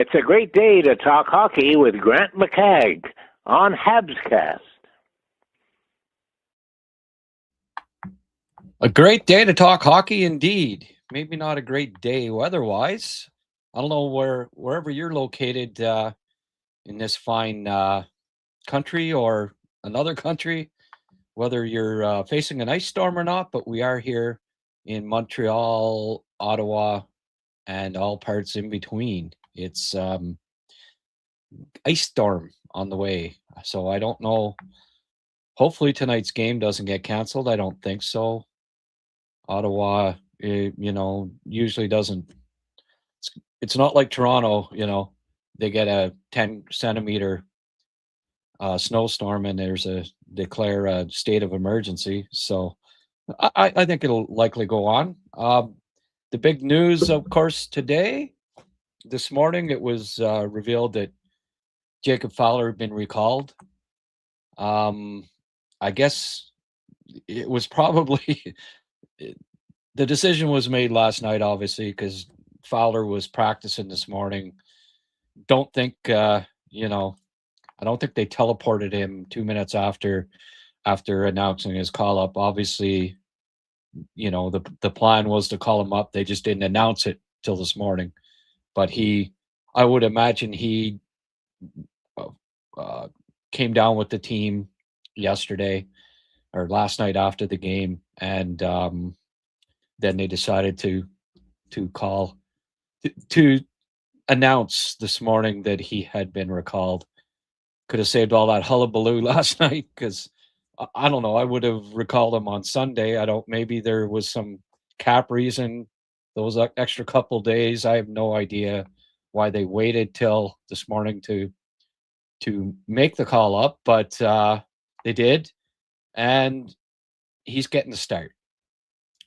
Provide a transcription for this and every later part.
It's a great day to talk hockey with Grant McCagg on HabsCast. A great day to talk hockey indeed. Maybe not a great day weather-wise. I don't know wherever you're located in this fine country or another country, whether you're facing an ice storm or not, but we are here in Montreal, Ottawa, and all parts in between. It's ice storm on the way. So I don't know. Hopefully tonight's game doesn't get canceled. I don't think so. Ottawa, usually doesn't. It's not like Toronto, they get a 10-centimeter snowstorm and declare a state of emergency. So I think it'll likely go on. The big news, of course, this morning, it was revealed that Jacob Fowler had been recalled. I guess it was probably the decision was made last night, obviously, because Fowler was practicing this morning. Don't think, I don't think they teleported him 2 minutes after announcing his call up. Obviously, the plan was to call him up. They just didn't announce it till this morning. But I would imagine he came down with the team yesterday or last night after the game, and then they decided to announce this morning that he had been recalled. Could have saved all that hullabaloo last night, because I don't know. I would have recalled him on Sunday. Maybe there was some cap reason, those extra couple days. I have no idea why they waited till this morning to make the call up, but they did, and he's getting the start,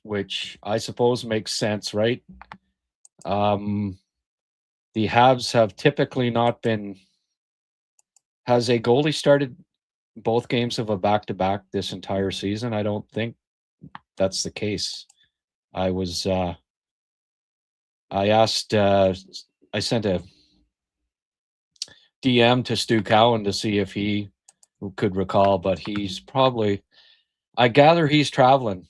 which I suppose makes sense, right? The Habs have typically not been. Has a goalie started both games of a back-to-back this entire season? I don't think that's the case. I sent a DM to Stu Cowan to see if he could recall, but I gather he's crawling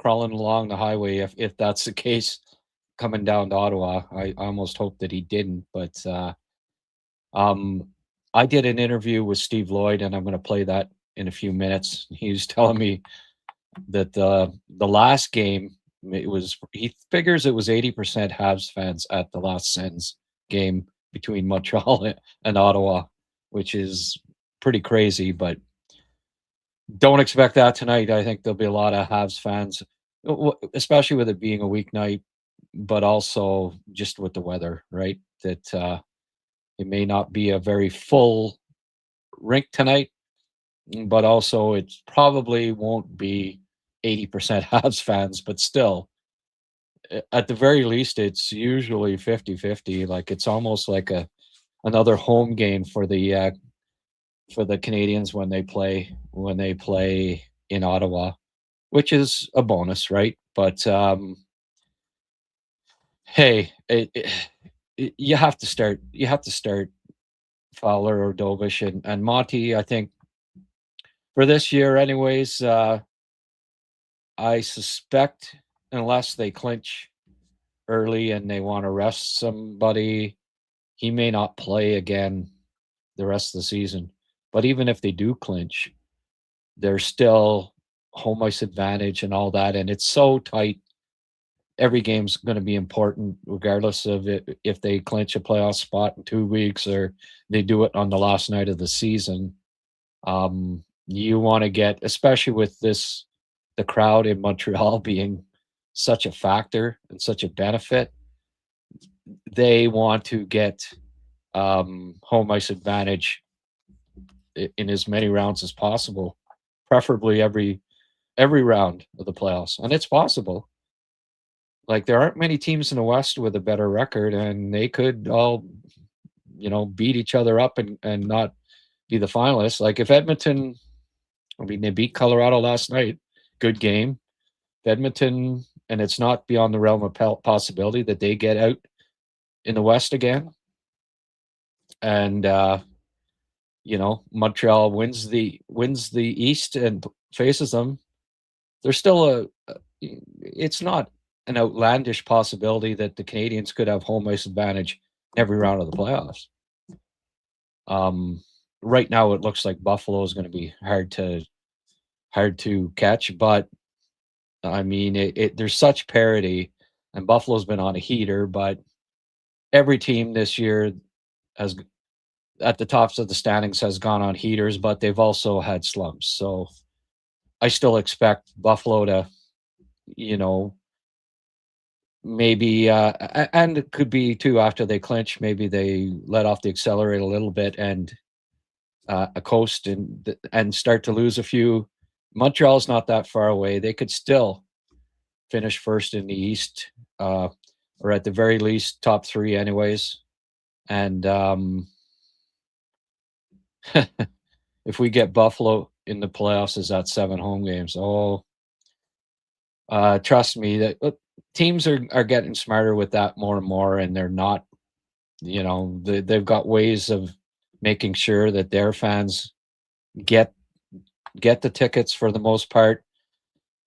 along the highway if that's the case, coming down to Ottawa. I almost hope that he didn't, but I did an interview with Steve Lloyd, and I'm going to play that in a few minutes. He was telling me that the last game, he figures it was 80% Habs fans at the last Sens game between Montreal and Ottawa, which is pretty crazy, but don't expect that tonight. I think there'll be a lot of Habs fans, especially with it being a weeknight, but also just with the weather, right? That it may not be a very full rink tonight, but also it probably won't be 80% Habs fans, but still, at the very least, it's usually 50-50. Like, it's almost like another home game for the Canadians when they play in Ottawa, which is a bonus, right? But hey, you have to start Fowler or Dovish and Monty. I think for this year, anyways, I suspect, unless they clinch early and they want to rest somebody, he may not play again the rest of the season. But even if they do clinch, there's still home ice advantage and all that, and it's so tight. Every game's going to be important, regardless of if they clinch a playoff spot in 2 weeks or they do it on the last night of the season. You want to get, especially with the crowd in Montreal being such a factor and such a benefit, they want to get home ice advantage in as many rounds as possible, preferably every round of the playoffs, and it's possible. Like, there aren't many teams in the West with a better record, and they could all, beat each other up and not be the finalists. Like, if Edmonton, they beat Colorado last night, good game. If Edmonton, and it's not beyond the realm of possibility that they get out in the West again, and Montreal wins the East and faces them, there's still it's not an outlandish possibility that the Canadians could have home ice advantage every round of the playoffs. Right now, it looks like Buffalo is going to be hard to catch, but I mean, there's such parity, and Buffalo's been on a heater, but every team this year has at the tops of the standings has gone on heaters, but they've also had slumps. So I still expect Buffalo to, maybe, and it could be too after they clinch, maybe they let off the accelerator a little bit and a coast and start to lose a few. Montreal's not that far away. They could still finish first in the East, or at the very least top 3 anyways. And if we get Buffalo in the playoffs, is that 7 home games? Trust me, that teams are getting smarter with that more and more, and they're not, they've got ways of making sure that their fans get the tickets for the most part.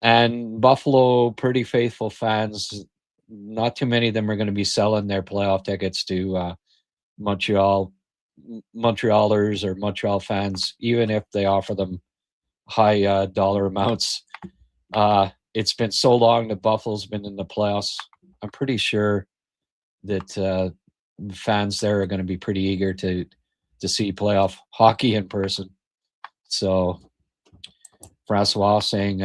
And Buffalo, pretty faithful fans. Not too many of them are going to be selling their playoff tickets to Montrealers or Montreal fans, even if they offer them high dollar amounts. It's been so long that Buffalo's been in the playoffs. I'm pretty sure that fans there are going to be pretty eager to see playoff hockey in person. So Francois saying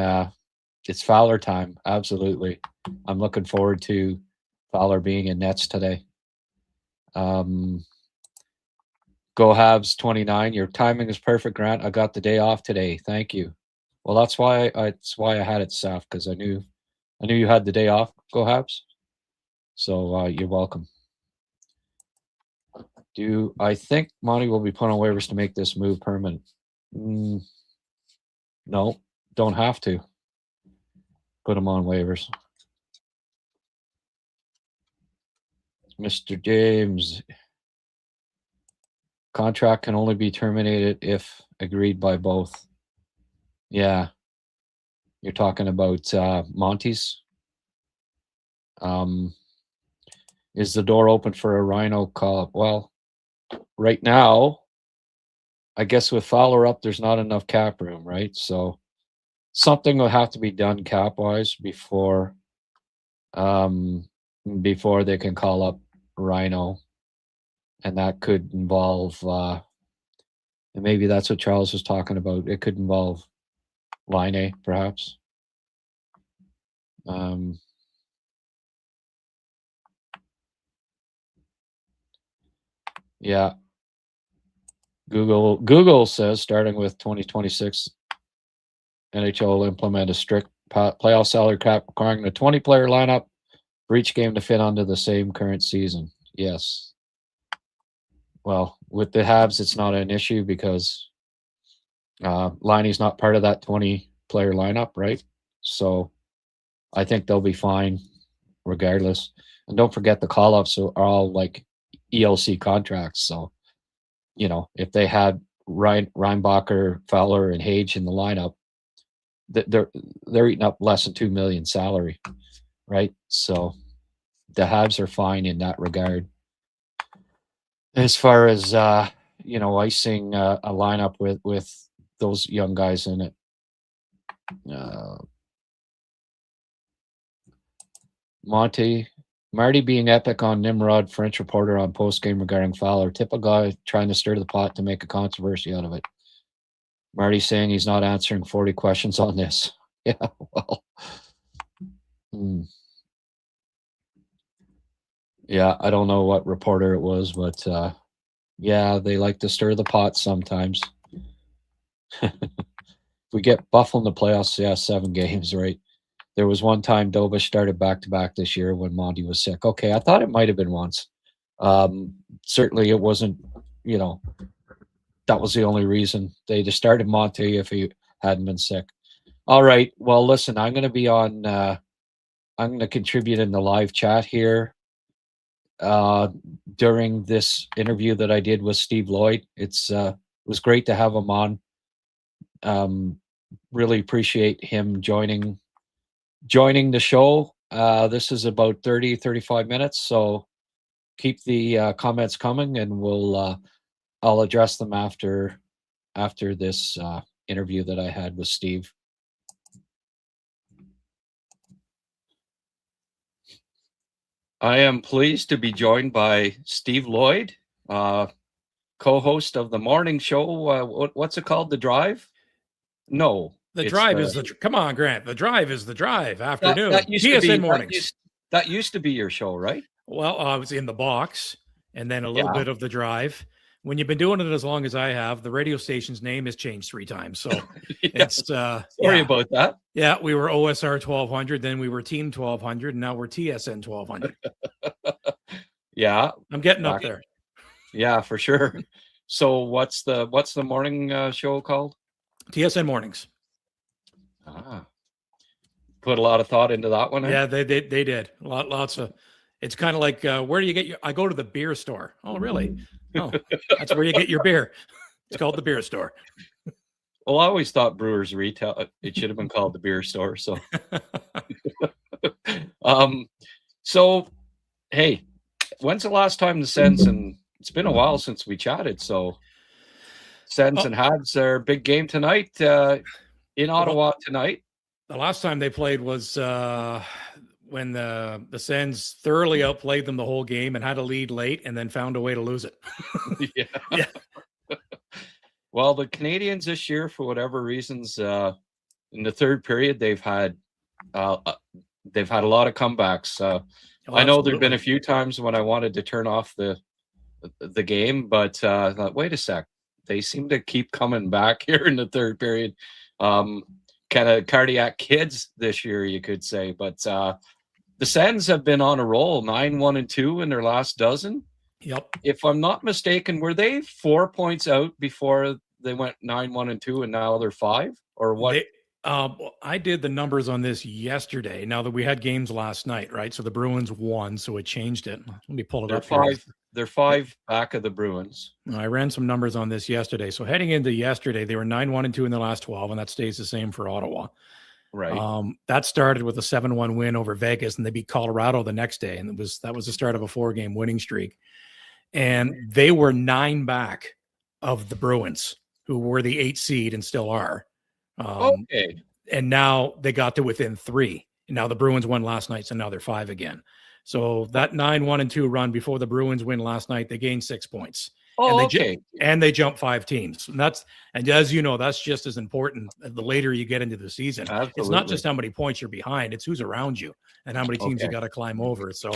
it's Fowler time. Absolutely. I'm looking forward to Fowler being in nets today. Go Habs 29. Your timing is perfect, Grant. I got the day off today. Thank you. Well, that's why I had it, Saf, because I knew you had the day off. Go Habs. So you're welcome. I think Monty will be put on waivers to make this move permanent? No, don't have to put him on waivers. Mr. James, contract can only be terminated if agreed by both. Yeah. You're talking about Monty's. Is the door open for a Rhino call-up? Well, right now, I guess with Fowler up, there's not enough cap room, right? So something will have to be done cap-wise before they can call up Rhino. And that could involve, and maybe that's what Charles was talking about. It could involve Laine, perhaps. Yeah. Google says starting with 2026, NHL will implement a strict playoff salary cap requiring a 20-player lineup for each game to fit onto the same current season. Yes. Well, with the Habs, it's not an issue because Laine's not part of that 20-player lineup, right? So I think they'll be fine regardless. And don't forget the call-ups are all like ELC contracts. So, if they had Reinbacher, Fowler, and Hage in the lineup, they're eating up less than $2 million salary, right? So the Habs are fine in that regard. As far as icing a lineup with those young guys in it, Marty being epic on Nimrod, French reporter on postgame regarding Fowler. Typical guy trying to stir the pot to make a controversy out of it. Marty saying he's not answering 40 questions on this. Yeah, well. Yeah, I don't know what reporter it was, but yeah, they like to stir the pot sometimes. If we get Buffalo in the playoffs, 7 games, right? There was one time Dobish started back-to-back this year when Monty was sick. Okay, I thought it might have been once. Certainly it wasn't, that was the only reason. They just started Monty if he hadn't been sick. All right, well, listen, I'm going to be on I'm going to contribute in the live chat here. during this interview that I did with Steve Lloyd. It was great to have him on. Really appreciate him joining the show. This is about 35 minutes, so keep the comments coming, and I'll address them after this interview that I had with Steve. I am pleased to be joined by Steve Lloyd, co-host of the morning show. What's it called? The Drive? No. The Drive is the... Come on, Grant. The Drive is the Drive. Afternoon. That used TSN to be, mornings. That used to be your show, right? Well, I was in the box, and then a little bit of the Drive. When you've been doing it as long as I have, the radio station's name has changed 3 times. So it's sorry about that. Yeah, we were OSR 1200, then we were Team 1200, and now we're TSN 1200. Yeah, I'm getting up there. Yeah, for sure. So what's the morning show called? TSN Mornings. Put a lot of thought into that one. Yeah, they did. Lots of. It's kind of like where do you get your? I go to the beer store. Oh, really? Oh, that's where you get your beer. It's called the beer store. Well, I always thought Brewers Retail. It should have been called the beer store. So, so, hey, when's the last time the Sens, and it's been a while since we chatted. So, Sens and Habs are big game tonight in Ottawa tonight. The last time they played was when the Sens thoroughly outplayed them the whole game and had a lead late and then found a way to lose it. Yeah. Well, the Canadians this year, for whatever reasons, in the third period, they've had a lot of comebacks. I know there've been a few times when I wanted to turn off the game, but I thought, wait a sec, they seem to keep coming back here in the third period. Kind of cardiac kids this year, you could say, but the Sens have been on a roll, 9-1-2 in their last dozen. Yep. If I'm not mistaken, were they 4 points out before they went 9-1-2, and now they're 5, or what? I did the numbers on this yesterday. Now that we had games last night, right? So the Bruins won, so it changed it. Let me pull it up. They're 5 back of the Bruins. I ran some numbers on this yesterday. So heading into yesterday, they were 9-1-2 in the last 12, and that stays the same for Ottawa. Right. That started with a 7-1 win over Vegas, and they beat Colorado the next day, and that was the start of a 4-game winning streak. And they were 9 back of the Bruins, who were the 8 seed and still are. Okay. And now they got to within 3. And now the Bruins won last night, so now they're 5 again. So that 9-1-2 run before the Bruins win last night, they gained 6 points. And they jumped 5 teams. And as you know, that's just as important the later you get into the season. Absolutely. It's not just how many points you're behind, it's who's around you and how many teams you got to climb over. So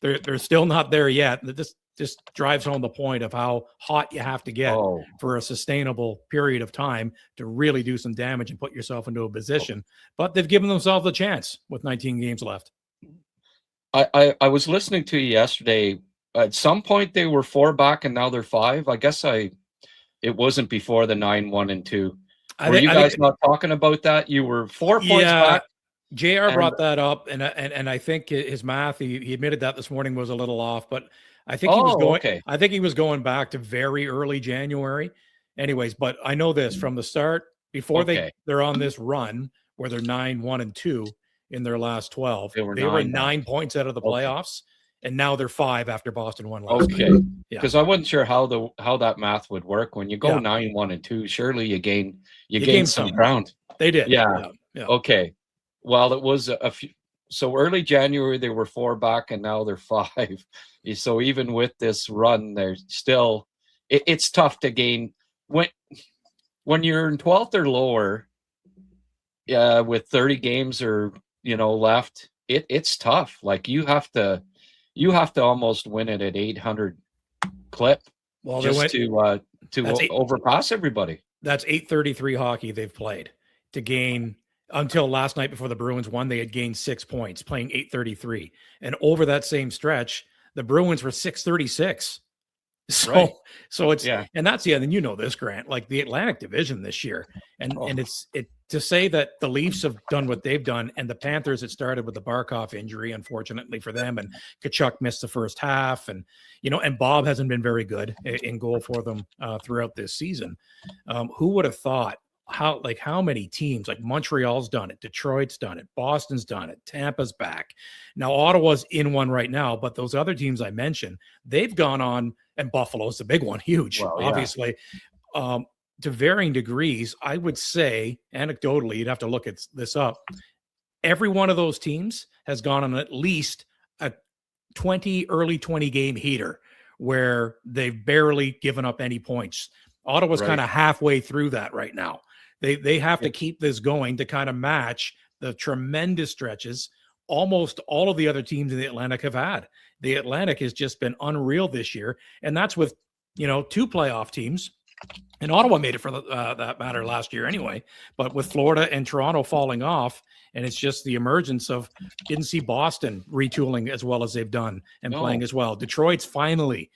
they're still not there yet. This just drives home the point of how hot you have to get for a sustainable period of time to really do some damage and put yourself into a position. But they've given themselves a chance with 19 games left. I was listening to you yesterday. At some point they were 4 back and now they're 5. I guess it wasn't before the 9-1-2. Were you guys not talking about that? You were 4 points back. JR brought that up, and I think his math, he admitted that this morning was a little off, but I think he was going. I think he was going back to very early January. Anyways, but I know this from the start before they're on this run where they're 9-1-2 in their last 12. They were 9 points out of the playoffs, and now they're 5 after Boston won last night. Because I wasn't sure how that math would work when you go 9-1-2. Surely you gain some ground. They did. Yeah. Okay. Well, it was a few. So early January they were 4 back, and now they're 5. So even with this run, they're still. It's tough to gain when you're in 12th or lower. With 30 games or left, it's tough. Like you have to almost win it at 800 clip. Well, just to overpass everybody. That's 833 hockey they've played to gain. Until last night before the Bruins won, they had gained 6 points, playing 833. And over that same stretch, the Bruins were 636. So, right. so it's, and that's the end. And you know this, Grant, like the Atlantic Division this year. And it's to say that the Leafs have done what they've done, and the Panthers, it started with the Barkov injury, unfortunately for them. And Tkachuk missed the first half, and, and Bob hasn't been very good in goal for them throughout this season. Who would have thought how many teams, like Montreal's done it, Detroit's done it, Boston's done it, Tampa's back. Now Ottawa's in one right now, but those other teams I mentioned, they've gone on, and Buffalo's the big one, huge, obviously, to varying degrees. I would say, anecdotally, you'd have to look at this up. Every one of those teams has gone on at least a early 20 game heater where they've barely given up any points. Ottawa's kind of halfway through that right now. They have to keep this going to kind of match the tremendous stretches almost all of the other teams in the Atlantic have had. The Atlantic has just been unreal this year, and that's with 2 playoff teams. And Ottawa made it for that matter last year anyway. But with Florida and Toronto falling off, and it's just the emergence of, didn't see Boston retooling as well as they've done and playing as well. Detroit's finally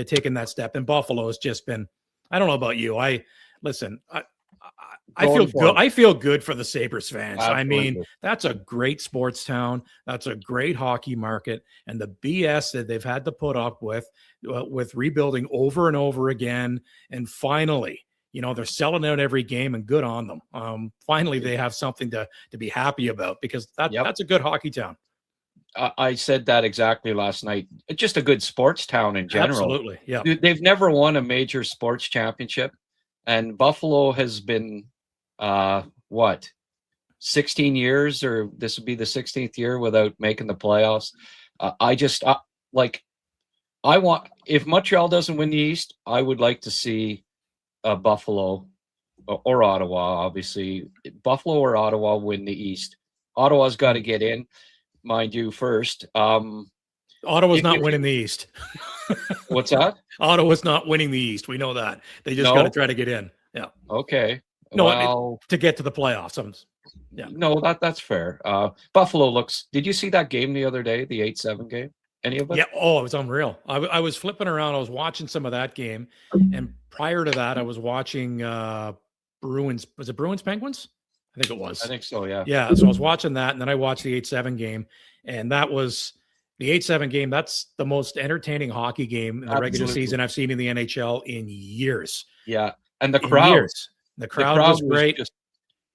taken that step, and Buffalo has just been. I don't know about you. I feel good. I feel good for the Sabres fans. Absolutely. I mean, that's a great sports town. That's a great hockey market. And the BS that they've had to put up with rebuilding over and over again. And finally, they're selling out every game, and good on them. Finally, they have something to be happy about, because that's a good hockey town. I said that exactly last night. It's just a good sports town in general. Absolutely, yeah. They've never won a major sports championship, and Buffalo has been, 16 years, or this would be the 16th year without making the playoffs. If Montreal doesn't win the East, I would like to see Buffalo or Ottawa, obviously. Buffalo or Ottawa win the East. Ottawa's got to get in. Mind you, first. Ottawa's not winning the East. What's that? Ottawa's not winning the East. We know that. They just got to try to get in. Yeah. Okay. No, to get to the playoffs. No, that's fair. Buffalo looks. Did you see that game the other day? The 8-7 game. Any of it? Yeah. Oh, it was unreal. I was flipping around. I was watching some of that game, and prior to that, I was watching Bruins. Was it Bruins Penguins? I think it was. I think so, yeah. Yeah, so I was watching that, and then I watched the 8-7 game, and that was the 8-7 game. That's the most entertaining hockey game in the regular season I've seen in the NHL in years. Yeah, and the crowd. The crowd was great.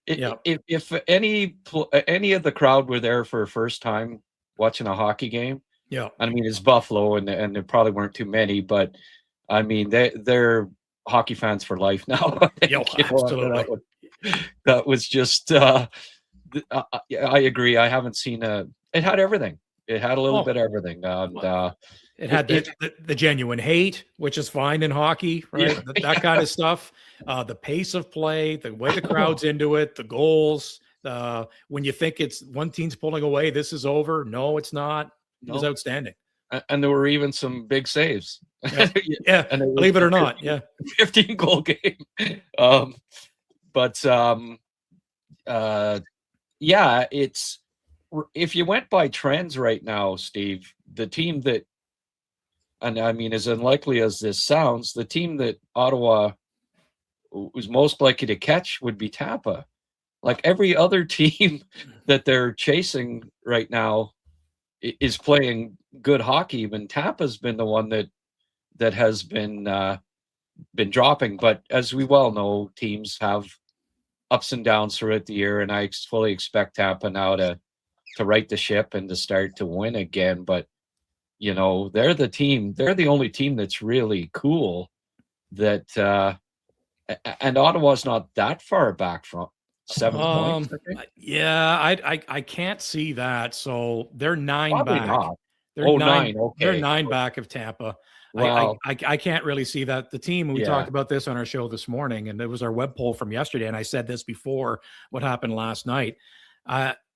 If any of the crowd were there for a first time watching a hockey game, I mean, it's Buffalo, and there probably weren't too many, but I mean, they're hockey fans for life now. Absolutely. That was just I agree. I haven't seen it had everything. It had a little bit of everything. It had the genuine hate, which is fine in hockey, right? That kind of stuff. The pace of play, the way the crowd's into it, the goals. When you think it's one team's pulling away, this is over. No, it's not. It was outstanding. And there were even some big saves. Yeah, and believe it or not, 15 goal game. It's, if you went by trends right now, Steve, the team that, and I mean, as unlikely as this sounds, the team that Ottawa was most likely to catch would be Tampa. Like every other team that they're chasing right now is playing good hockey. Even Tampa's been the one that has been dropping. But as we well know, teams have ups and downs throughout the year, and I fully expect Tampa now to right the ship and to start to win again. But they're the only team that's really cool. That and Ottawa's not that far back from 7 points. I think. Yeah, I can't see that. So they're 9 Probably back. Not. They're 9. Okay. They're 9 back of Tampa. Wow. I can't really see that. The team, we talked about this on our show this morning, and it was our web poll from yesterday, and I said this before what happened last night.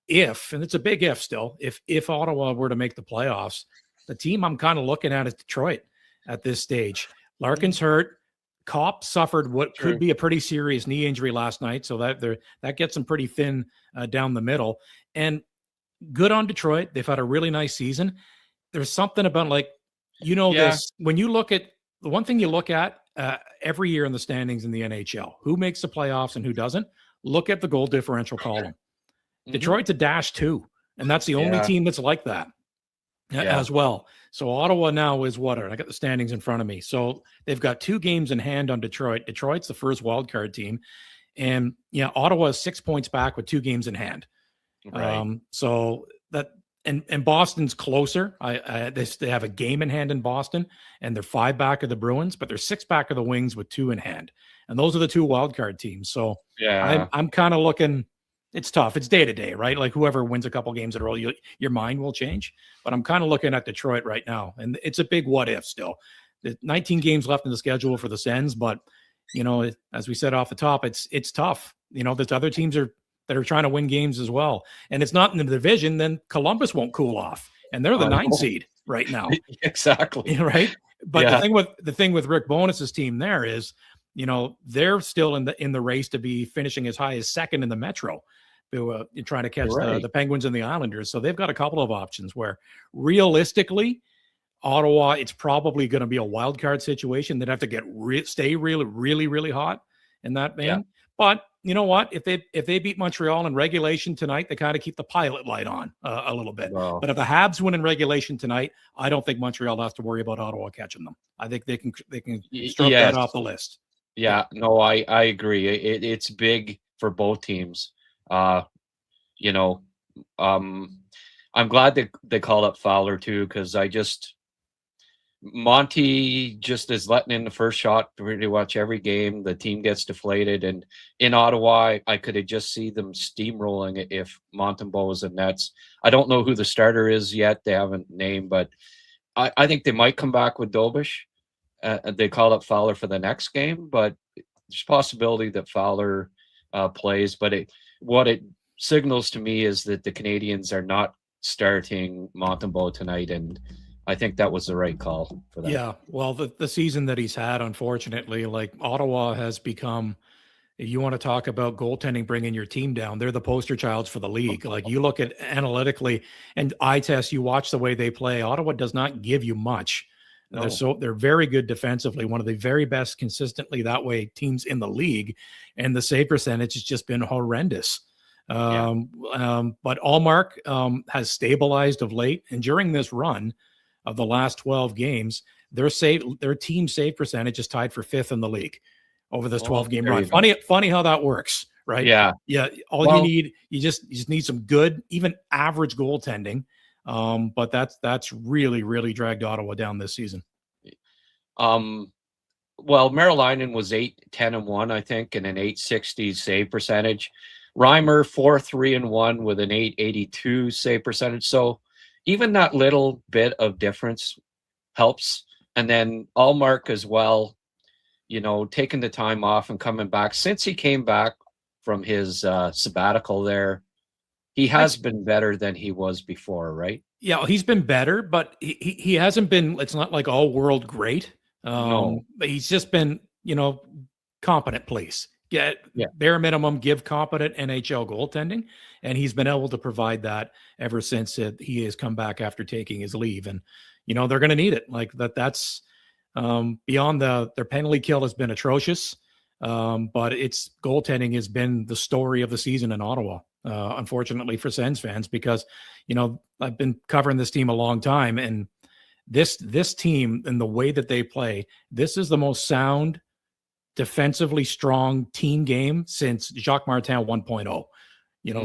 If, and it's a big if still, if Ottawa were to make the playoffs, the team I'm kind of looking at is Detroit at this stage. Larkin's hurt. Kopp suffered what could be a pretty serious knee injury last night, so that gets them pretty thin down the middle. And good on Detroit. They've had a really nice season. There's something about this when you look at the one thing you look at every year in the standings in the NHL, who makes the playoffs and who doesn't, look at the goal differential column. Detroit's a -2, and that's the only team that's like that as well. So Ottawa now is what? I got the standings in front of me. So they've got 2 games in hand on Detroit. Detroit's the first wild card team. And Ottawa is 6 points back with 2 games in hand. Right. So that and Boston's closer. They have a game in hand in Boston, and they're 5 back of the Bruins, but they're 6 back of the Wings with 2 in hand. And those are the 2 wild card teams. So I'm kind of looking. It's tough. It's day to day, right? Like whoever wins a couple games in a row, your mind will change. But I'm kind of looking at Detroit right now, and it's a big what if still. There's 19 games left in the schedule for the Sens, but as we said off the top, it's tough. There's other teams that are trying to win games as well, and it's not in the division. Then Columbus won't cool off, and they're the 9th seed right now. Exactly. Right. But the thing with Rick Bonus's team there is, they're still in the race to be finishing as high as 2nd in the Metro. Trying to catch the Penguins and the Islanders. So they've got a couple of options where realistically, Ottawa, it's probably going to be a wild card situation. They'd have to stay really, really, really hot in that vein. Yeah. But you know what? If they beat Montreal in regulation tonight, they kind of keep the pilot light on a little bit. Wow. But if the Habs win in regulation tonight, I don't think Montreal has to worry about Ottawa catching them. I think they can stroke that off the list. Yeah, no, I agree. It's big for both teams. I'm glad they call up Fowler too, because Monty just is letting in the first shot pretty much every game. The team gets deflated, and in Ottawa, I could have just see them steamrolling it if Montembeault was in nets. I don't know who the starter is yet; they haven't named, but I think they might come back with Dobish. They call up Fowler for the next game, but there's a possibility that Fowler plays. But what it signals to me is that the Canadians are not starting Montembeault tonight, and I think that was the right call for them. Yeah, well, the season that he's had, unfortunately, like Ottawa has become, if you want to talk about goaltending bringing your team down, they're the poster childs for the league. Like you look at analytically and eye test, you watch the way they play, Ottawa does not give you much. No. They're very good defensively, one of the very best consistently that way teams in the league, and the save percentage has just been horrendous. But Allmark has stabilized of late, and during this run of the last 12 games, their team save percentage is tied for 5th in the league over this 12-game run. Funny how that works, right? Yeah. You need, you just need some good, even average goaltending. But that's really, really dragged Ottawa down this season. Merrilainen was 8-10-1, I think, and an 860 save percentage. Reimer 4-3-1 with an 882 save percentage. So even that little bit of difference helps. And then Allmark as well, taking the time off and coming back. Since he came back from his sabbatical there, he has been better than he was before, right? Yeah, he's been better, but he hasn't been, it's not like all world great. No. But he's just been, competent, please. Bare minimum, give competent NHL goaltending. And he's been able to provide that ever since he has come back after taking his leave. And, they're going to need it. Like that's beyond their penalty kill has been atrocious. But it's goaltending has been the story of the season in Ottawa. Unfortunately for Sens fans, because, I've been covering this team a long time, and this team and the way that they play, this is the most sound, defensively strong team game since Jacques Martin 1.0,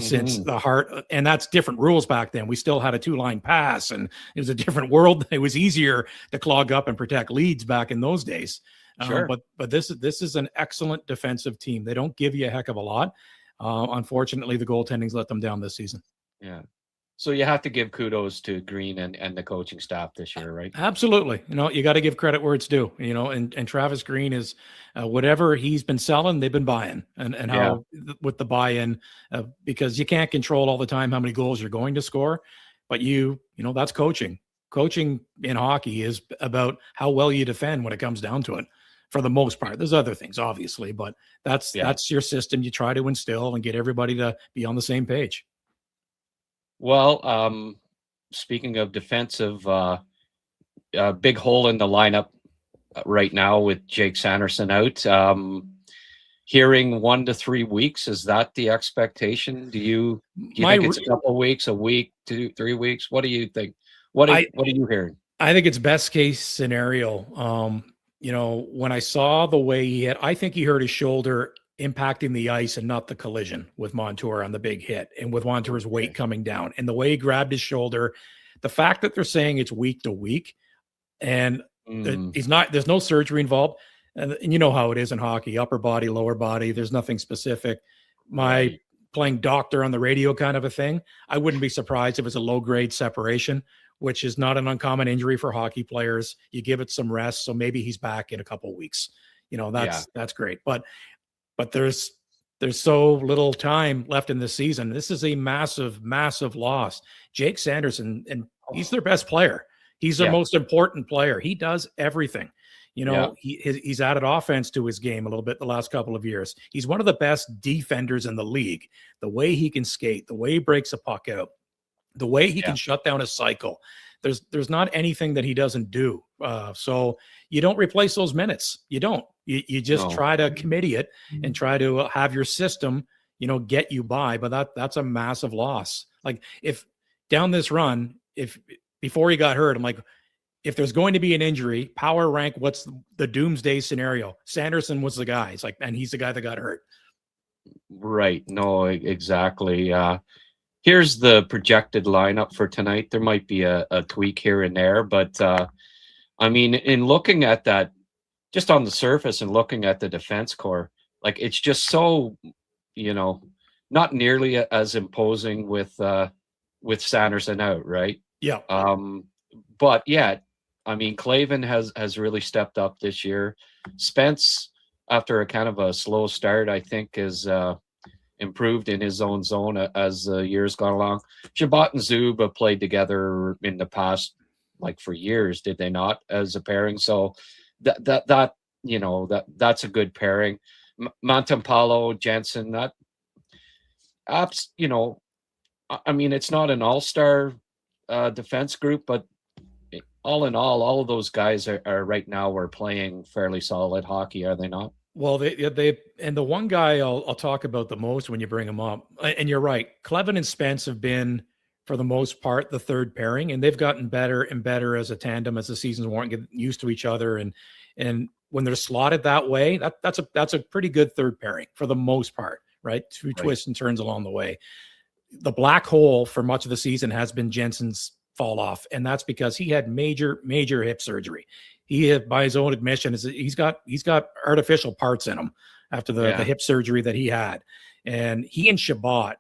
since the heart, and that's different rules back then. We still had a 2-line pass, and it was a different world. It was easier to clog up and protect leads back in those days. Sure. But this is an excellent defensive team. They don't give you a heck of a lot. Unfortunately, the goaltending's let them down this season. Yeah. So you have to give kudos to Green and the coaching staff this year, right? Absolutely. You got to give credit where it's due, and Travis Green is whatever he's been selling, they've been buying, and how with the buy-in, because you can't control all the time how many goals you're going to score, but that's coaching. Coaching in hockey is about how well you defend when it comes down to it. For the most part, there's other things, obviously, but that's your system. You try to instill and get everybody to be on the same page. Well, speaking of defensive, big hole in the lineup right now with Jake Sanderson out. Hearing 1 to 3 weeks, is that the expectation? Do you think it's a couple of weeks, a week, 2, 3 weeks? What do you think? What are you hearing? I think it's best case scenario. When I saw the way I think he hurt his shoulder impacting the ice and not the collision with Montour on the big hit, and with Montour's weight coming down and the way he grabbed his shoulder, the fact that they're saying it's week to week and there's no surgery involved. And you know how it is in hockey, upper body, lower body, there's nothing specific. My playing doctor on the radio kind of a thing, I wouldn't be surprised if it's a low grade separation, which is not an uncommon injury for hockey players. You give it some rest. So maybe he's back in a couple of weeks. That's great. But there's so little time left in this season. This is a massive, massive loss. Jake Sanderson, and he's their best player. He's their most important player. He does everything. He's added offense to his game a little bit the last couple of years. He's one of the best defenders in the league. The way he can skate, the way he breaks a puck out, the way he can shut down a cycle. There's not anything that he doesn't do. So you don't replace those minutes. You don't. You just try to committee it and try to have your system, get you by. But that's a massive loss. Like if down this run, before he got hurt, I'm like, if there's going to be an injury, power rank, what's the doomsday scenario? Sanderson was the guy. It's like, and he's the guy that got hurt. Right. No, exactly. Here's the projected lineup for tonight. There might be a tweak here and there, but in looking at that, just on the surface and looking at the defense core, like it's just so, not nearly as imposing with Sanderson out, right? Yeah. But yeah, Clavin has really stepped up this year. Spence, after a kind of a slow start, I think is improved in his own zone as the years gone along. Chabot and Zub played together in the past, like for years, did they not, as a pairing? So that's a good pairing. Montemppalo, Jensen, it's not an all-star defense group, but all in all of those guys are right now are playing fairly solid hockey, are they not? Well, they and the one guy I'll talk about the most when you bring him up, and you're right, Clevin and Spence have been, for the most part, the third pairing, and they've gotten better and better as a tandem as the seasons went, getting used to each other, and when they're slotted that way, that's a pretty good third pairing for the most part, right? Through twists and turns along the way. The black hole for much of the season has been Jensen's fall off, and that's because he had major hip surgery. He had, by his own admission, he's got artificial parts in him after the hip surgery that he had, and he and Chabot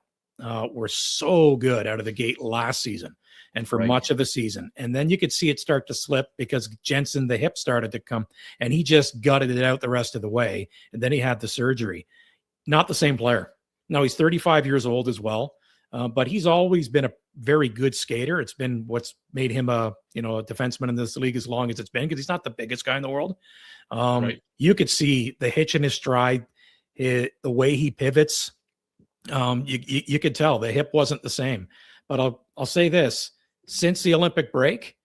were so good out of the gate last season and for much of the season, and then you could see it start to slip because Jensen, the hip started to come, and he just gutted it out the rest of the way, and then he had the surgery. Not the same player. Now he's 35 years old as well. But he's always been a very good skater. It's been what's made him a defenseman in this league as long as it's been, because he's not the biggest guy in the world. You could see the hitch in his stride, the way he pivots. You could tell the hip wasn't the same. But I'll say this: since the Olympic break,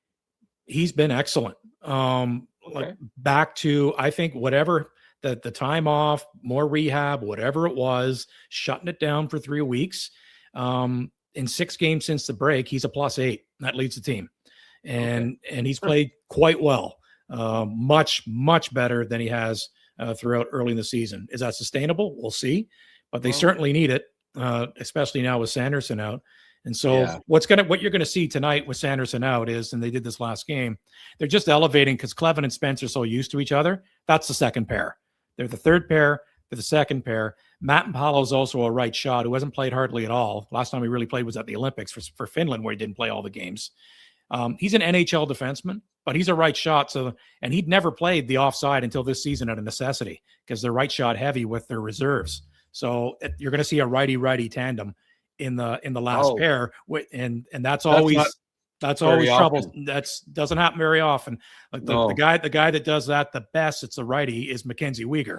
he's been excellent. Like back to, I think, whatever the time off, more rehab, whatever it was, shutting it down for 3 weeks. In 6 games since the break, he's a +8. That leads the team. And he's played quite well, much better than he has throughout early in the season. Is that sustainable? We'll see, but they certainly need it, especially now with Sanderson out. And so what you're going to see tonight with Sanderson out is, and they did this last game, they're just elevating because Clevin and Spence are so used to each other. That's the second pair. They're the third pair. They're the second pair. Montemppalo is also a right shot who hasn't played hardly at all. Last time he really played was at the Olympics for Finland, where he didn't play all the games. He's an NHL defenseman, but he's a right shot. And he'd never played the offside until this season out of necessity because they're right shot heavy with their reserves. So you're going to see a righty tandem in the last pair, and that's always trouble. That doesn't happen very often. Like the guy that does that the best, it's the righty, is Mackenzie Weegar,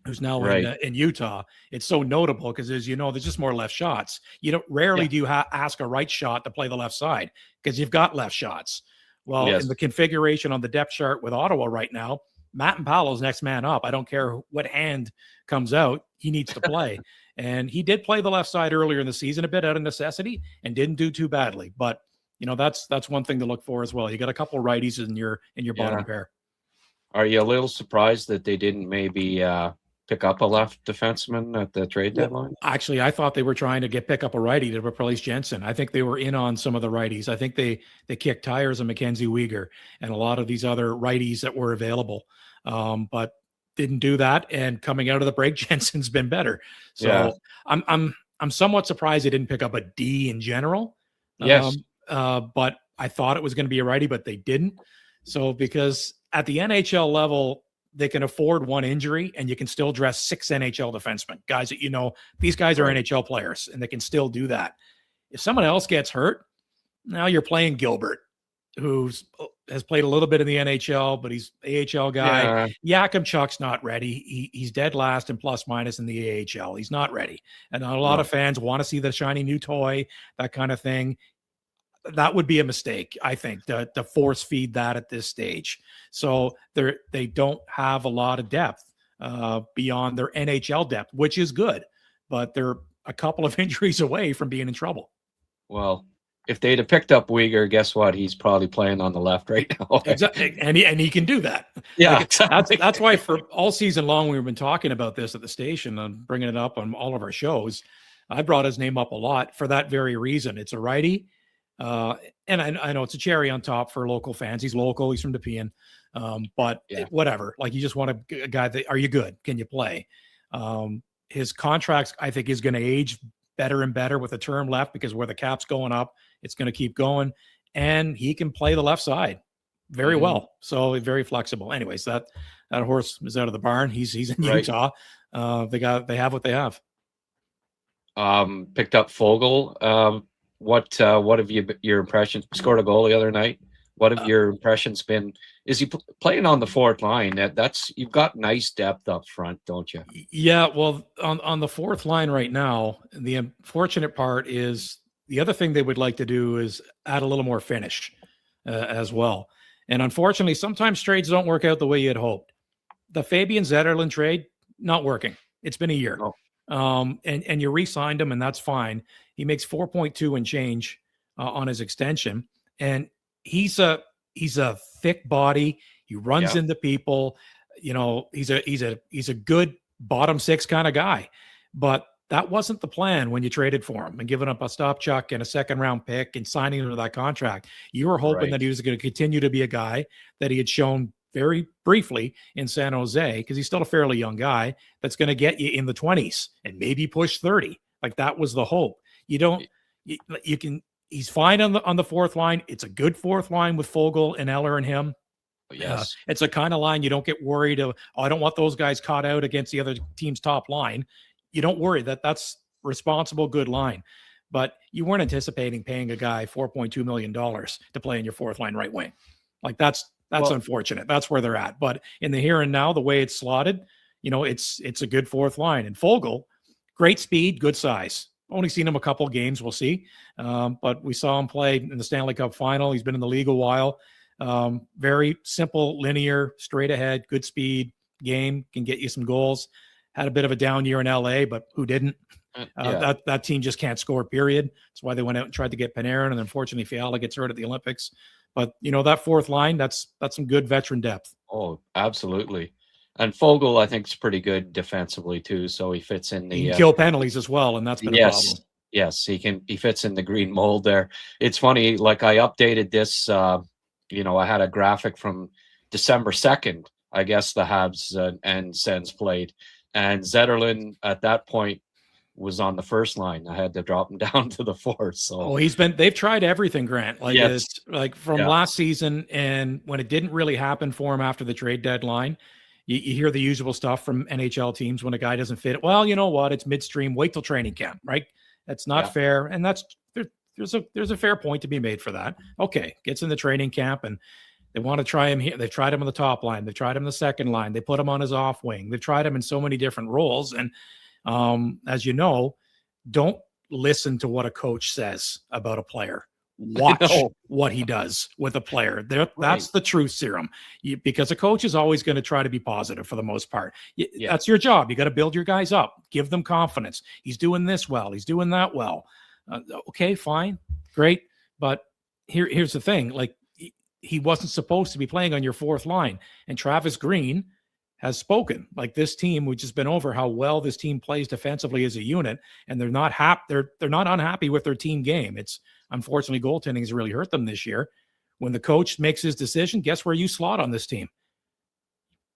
who's now in Utah. It's so notable because, as you know, there's just more left shots. You don't rarely do you ask a right shot to play the left side because you've got left shots. Well, in the configuration on the depth chart with Ottawa right now, Matt Impalo's next man up. I don't care what hand comes out. He needs to play. And he did play the left side earlier in the season, a bit out of necessity, and didn't do too badly. But, that's one thing to look for as well. You got a couple of righties in your bottom pair. Are you a little surprised that they didn't maybe pick up a left defenseman at the trade deadline? Actually, I thought they were trying to pick up a righty to replace Jensen. I think they were in on some of the righties. I think they kicked tires on Mackenzie Weegar and a lot of these other righties that were available, but didn't do that. And coming out of the break, Jensen's been better. So I'm somewhat surprised they didn't pick up a D in general. Yes, but I thought it was going to be a righty, but they didn't. So because at the NHL level, they can afford one injury and you can still dress 6 NHL defensemen, guys that these guys are NHL players and they can still do that. If someone else gets hurt, now you're playing Gilbert, who has played a little bit in the NHL, but he's AHL guy. Yakimchuk's not ready. He's dead last in plus minus in the AHL. He's not ready. And a lot of fans want to see the shiny new toy, that kind of thing. That would be a mistake, I think, to force feed that at this stage. So they don't have a lot of depth beyond their NHL depth, which is good, but they're a couple of injuries away from being in trouble. Well, if they'd have picked up Weegar, guess what? He's probably playing on the left right now. Exactly. And he can do that. Yeah, exactly. That's why for all season long, we've been talking about this at the station and bringing it up on all of our shows. I brought his name up a lot for that very reason. It's a righty. And I know it's a cherry on top for local fans. He's local. He's from Nepean. But whatever, like you just want a guy that, are you good? Can you play? His contracts, I think, is going to age better and better with the term left because where the cap's going up, it's going to keep going, and he can play the left side very well. So very flexible. Anyways, that horse is out of the barn. He's in Utah. They have what they have. Picked up Fogle. What have your impressions? Scored a goal the other night. What have your impressions been? Is he playing on the fourth line? You've got nice depth up front, don't you? Yeah. Well, on the fourth line right now, the unfortunate part is the other thing they would like to do is add a little more finish as well. And unfortunately, sometimes trades don't work out the way you had hoped. The Fabian Zetterlund trade, not working. It's been a year. Oh. And you re-signed him, and that's fine. He makes 4.2 and change on his extension, and he's a thick body. He runs into people. He's a good bottom six kind of guy. But that wasn't the plan when you traded for him and giving up a Stopchuk and a second round pick and signing him to that contract. You were hoping that he was going to continue to be a guy that he had shown very briefly in San Jose, because he's still a fairly young guy that's going to get you in the 20s and maybe push 30. Like that was the hope. He's fine on the fourth line. It's a good fourth line with Fogle and Eller and him. Yes. It's a kind of line you don't get worried of. I don't want those guys caught out against the other team's top line. You don't worry that's responsible, good line. But you weren't anticipating paying a guy $4.2 million to play in your fourth line right wing. Like that's unfortunate. That's where they're at. But in the here and now, the way it's slotted, it's a good fourth line. And Fogle, great speed, good size. Only seen him a couple games. We'll see. But we saw him play in the Stanley Cup final. He's been in the league a while. Very simple, linear, straight ahead, good speed game, can get you some goals. Had a bit of a down year in LA, but who didn't? That team just can't score, period. That's why they went out and tried to get Panarin, and unfortunately Fiala gets hurt at the Olympics. But, that fourth line, that's some good veteran depth. Oh, absolutely. And Fogle, I think, is pretty good defensively, too, so he fits in the... He can kill penalties as well, and that's been a problem. Yes, he fits in the green mold there. It's funny, like I updated this, I had a graphic from December 2nd, I guess the Habs and Sens played. And Zetterlund at that point was on the first line. I had to drop him down to the fourth. So they've tried everything, Grant. Like from last season, and when it didn't really happen for him after the trade deadline, you hear the usual stuff from NHL teams when a guy doesn't fit. Well, you know what? It's midstream. Wait till training camp, right? That's not fair, and there's a fair point to be made for that. Okay, gets in the training camp and they want to try him here. They've tried him on the top line. They've tried him on the second line. They put him on his off wing. They've tried him in so many different roles. And as you know, don't listen to what a coach says about a player. watch what he does with a player. That's the truth serum. Because a coach is always going to try to be positive for the most part. That's your job. You got to build your guys up, give them confidence. He's doing this well. He's doing that well. Okay, fine, great. But here's the thing: like, he wasn't supposed to be playing on your fourth line, and Travis Green has spoken. Like, this team, we've just been over how well this team plays defensively as a unit, and they're not they're not unhappy with their team game. It's unfortunately goaltending has really hurt them this year. When the coach makes his decision, guess where you slot on this team?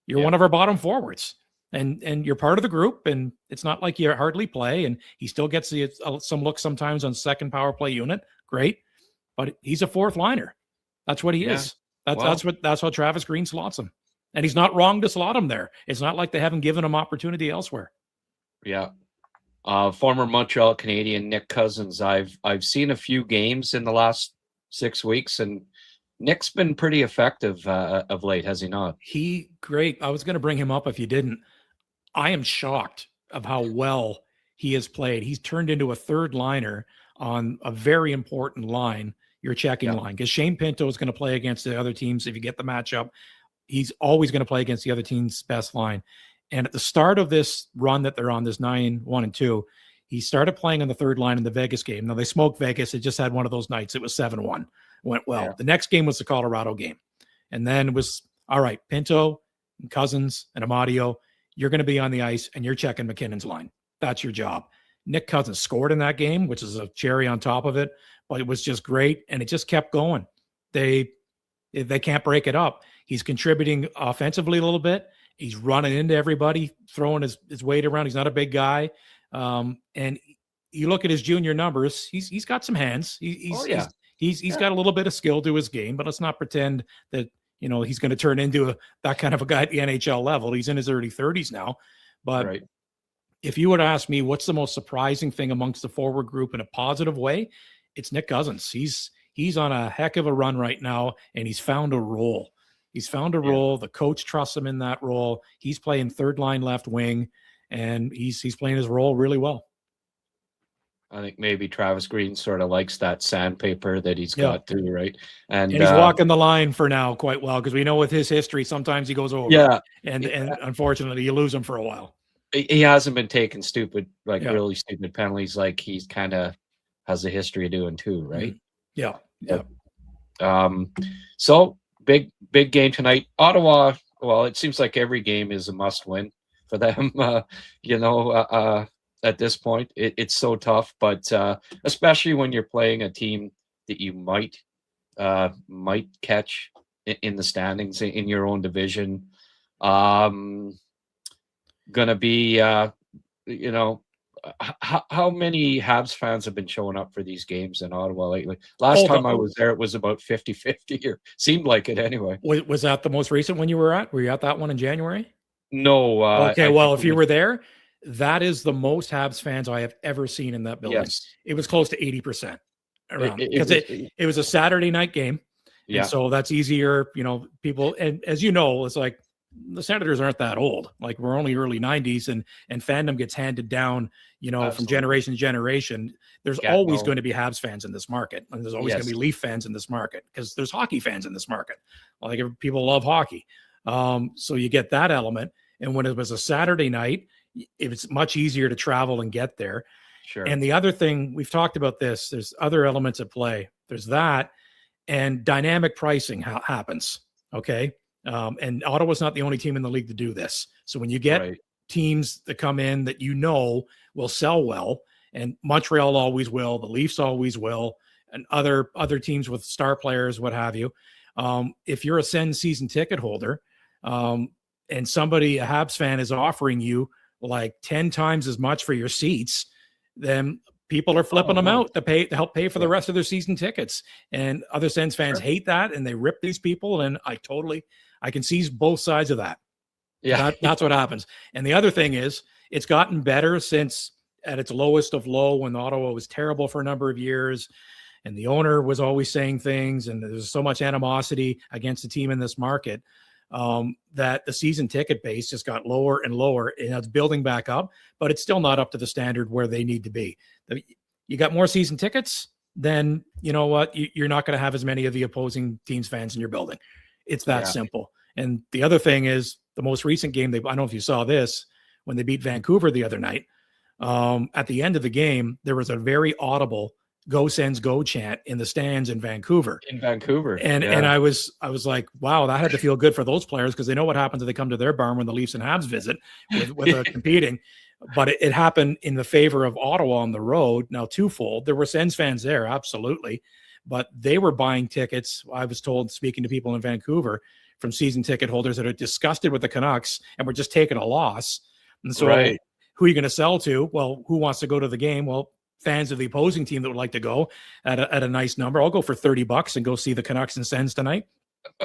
You're one of our bottom forwards, and you're part of the group, and it's not like you hardly play, and he still gets some looks sometimes on second power play unit. Great, but he's a fourth liner. That's what he is. That's how Travis Green slots him. And he's not wrong to slot him there. It's not like they haven't given him opportunity elsewhere. Yeah. Former Montreal Canadian Nick Cousins. I've seen a few games in the last 6 weeks, and Nick's been pretty effective of late, has he not? Great. I was going to bring him up if you didn't. I am shocked of how well he has played. He's turned into a third liner on a very important line, your checking line, because Shane Pinto is going to play against the other teams if you get the matchup. He's always going to play against the other team's best line. And at the start of this run that they're on, this 9-1-2, he started playing on the third line in the Vegas game. Now, they smoked Vegas. It just had one of those nights. It was 7-1. Went well. Yeah. The next game was the Colorado game. And then it was, all right, Pinto and Cousins and Amadio, you're going to be on the ice, and you're checking McKinnon's line. That's your job. Nick Cousins scored in that game, which is a cherry on top of it, but it was just great, and it just kept going. They can't break it up. He's contributing offensively a little bit. He's running into everybody, throwing his weight around. He's not a big guy. And you look at his junior numbers, he's got some hands. He's got a little bit of skill to his game, but let's not pretend that, he's going to turn into that kind of a guy at the NHL level. He's in his early 30s now. But if you would ask me what's the most surprising thing amongst the forward group in a positive way, it's Nick Cousins. He's on a heck of a run right now, and he's found a role. He's found a role. The coach trusts him in that role. He's playing third line left wing, and he's playing his role really well. I think maybe Travis Green sort of likes that sandpaper that he's got too, right? And he's walking the line for now quite well, because we know with his history, sometimes he goes over. Yeah. And unfortunately, you lose him for a while. He hasn't been taking really stupid penalties like he's kind of has a history of doing too, right? Yeah. So big game tonight. Ottawa, well, it seems like every game is a must win for them. At this point, it's so tough, but especially when you're playing a team that you might catch in the standings in your own division. Gonna be, how many Habs fans have been showing up for these games in Ottawa lately? Last time I was there, it was about 50-50, or seemed like it anyway. Was that the most recent one you were at? Were you at that one in January? No. Okay, well, if you were there, that is the most Habs fans I have ever seen in that building. Yes. It was close to 80% around, because it was a Saturday night game. Yeah. And so that's easier, people. And as you know, it's like the Senators aren't that old. Like, we're only early 90s, and fandom gets handed down, from generation to generation. There's always going to be Habs fans in this market. And there's always going to be Leaf fans in this market, because there's hockey fans in this market. Like, people love hockey. So you get that element. And when it was a Saturday night, it was much easier to travel and get there. Sure. And the other thing, we've talked about this, there's other elements at play. There's that, and dynamic pricing happens. Okay. And Ottawa's not the only team in the league to do this. So when you get teams that come in that will sell well, and Montreal always will, the Leafs always will, and other teams with star players, what have you. If you're a Sens season ticket holder, and a Habs fan is offering you like 10 times as much for your seats, then people are flipping them out to help pay for the rest of their season tickets. And other Sens fans hate that, and they rip these people. And I can see both sides of that. Yeah, that's what happens. And the other thing is, it's gotten better since at its lowest of low, when Ottawa was terrible for a number of years, and the owner was always saying things, and there's so much animosity against the team in this market, that the season ticket base just got lower and lower, and it's building back up, but it's still not up to the standard where they need to be. You got more season tickets, then you know what? You're not going to have as many of the opposing team's fans in your building. It's that simple. And the other thing is the most recent game, I don't know if you saw this, when they beat Vancouver the other night, at the end of the game, there was a very audible "Go Sens Go" chant in the stands in Vancouver. And I was like, wow, that had to feel good for those players, because they know what happens if they come to their barn when the Leafs and Habs visit with competing. But it happened in the favor of Ottawa on the road. Now, twofold. There were Sens fans there, absolutely, but they were buying tickets. I was told, speaking to people in Vancouver, from season ticket holders that are disgusted with the Canucks and were just taking a loss. And so who are you going to sell to? Well, who wants to go to the game? Well, fans of the opposing team that would like to go at a nice number. I'll go for $30 and go see the Canucks and Sens tonight.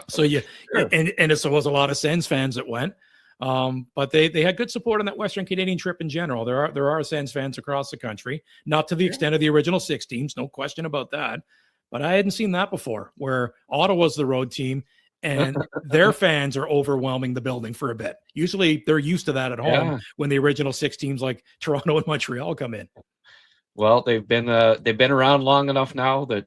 So and it was a lot of Sens fans that went. But they had good support on that Western Canadian trip in general. There are Sens fans across the country, not to the extent of the original 6 teams, no question about that. But I hadn't seen that before, where Ottawa's the road team and their fans are overwhelming the building for a bit. Usually they're used to that at home when the original 6 teams like Toronto and Montreal come in. Well, they've been around long enough now that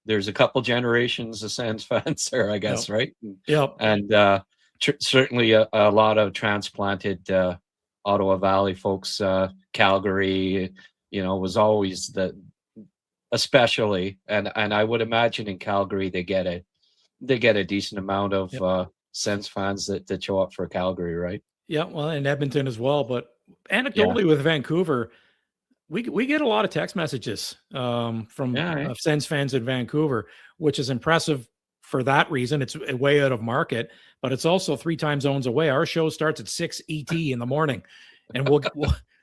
there's a couple generations of Sens fans there, I guess, right? Yep. And certainly a lot of transplanted Ottawa Valley folks. Calgary, was always especially, and I would imagine in Calgary they get a decent amount of Sens fans that show up for Calgary, right? Yeah, well, in Edmonton as well. But anecdotally with Vancouver, we get a lot of text messages from Sens fans in Vancouver, which is impressive for that reason. It's way out of market, but it's also 3 time zones away. Our show starts at 6 ET in the morning, and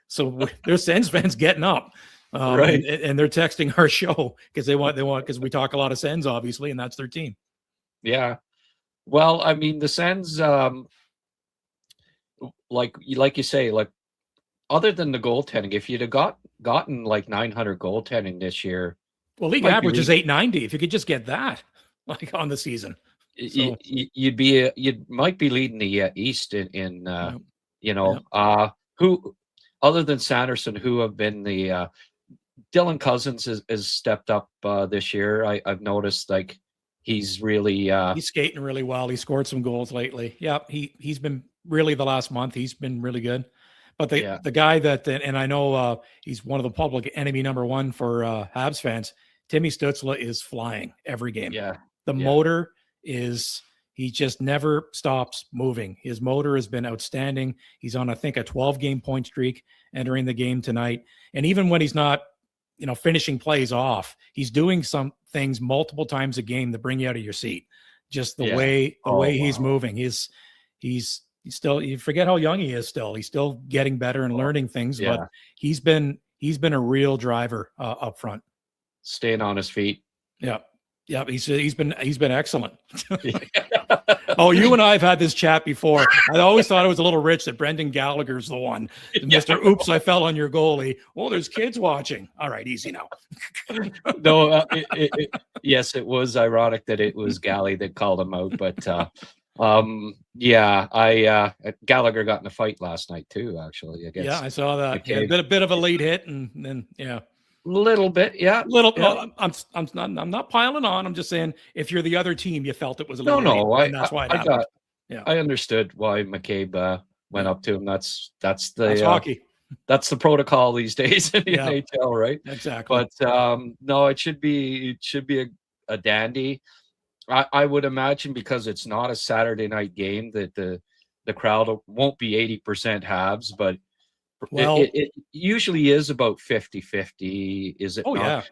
so there's Sens fans getting up. And they're texting our show because because we talk a lot of Sens, obviously, and that's their team. Yeah. Well, I mean, the Sens, like you say, like, other than the goaltending, if you'd have gotten like 900 goaltending this year, well, league average is 890. If you could just get that, like, on the season, so. you might be leading the East who, other than Sanderson, who have been the Dylan Cousins has stepped up this year. I've noticed, like, he's really he's skating really well. He scored some goals lately. Yeah, he's been really, the last month he's been really good. But the guy that, and I know he's one of the public enemy number 1 for Habs fans, Timmy Stützle, is flying every game. Yeah, the motor is, he just never stops moving. His motor has been outstanding. He's on, I think, a 12-game point streak entering the game tonight. And even when he's not, finishing plays off, he's doing some things multiple times a game that bring you out of your seat. Just the way he's moving. He's still, you forget how young he is still. He's still getting better and learning things, but he's been a real driver up front. Staying on his feet. Yeah. Yeah, he's been excellent. Oh, you and I have had this chat before. I always thought it was a little rich that Brendan Gallagher's the one. Mr. Oops, I fell on your goalie. Oh, there's kids watching. All right, easy now. No, yes, it was ironic that it was Galley that called him out, but Gallagher got in a fight last night too, actually. I saw that. Yeah, a bit of a late hit, and then little bit, yeah. No, I'm not piling on. I'm just saying, if you're the other team, you felt it was a little. No, that's why it happened. I understood why McCabe went up to him. That's hockey. That's the protocol these days in the NHL, right? Exactly. But no, it should be a dandy. I would imagine, because it's not a Saturday night game, that the crowd won't be 80% Habs, but it usually is about 50-50, is it? Oh, not?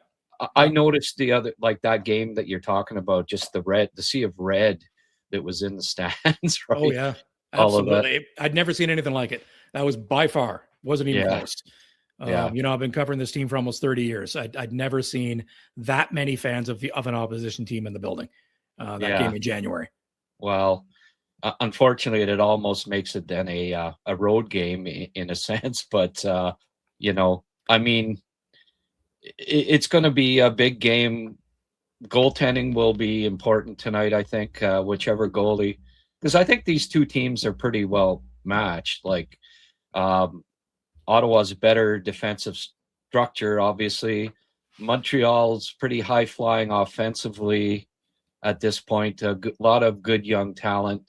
I noticed the other, like, that game that you're talking about, just the sea of red that was in the stands, right? Oh yeah, absolutely. I'd never seen anything like it. That was by far, wasn't even close. I've been covering this team for almost 30 years. I'd never seen that many fans of an opposition team in the building that game in January. Well, unfortunately, it almost makes it then a road game in a sense. But I mean, it's going to be a big game. Goaltending will be important tonight, I think. Whichever goalie, because I think these two teams are pretty well matched. Like, Ottawa's a better defensive structure, obviously. Montreal's pretty high flying offensively at this point. A lot of good young talent.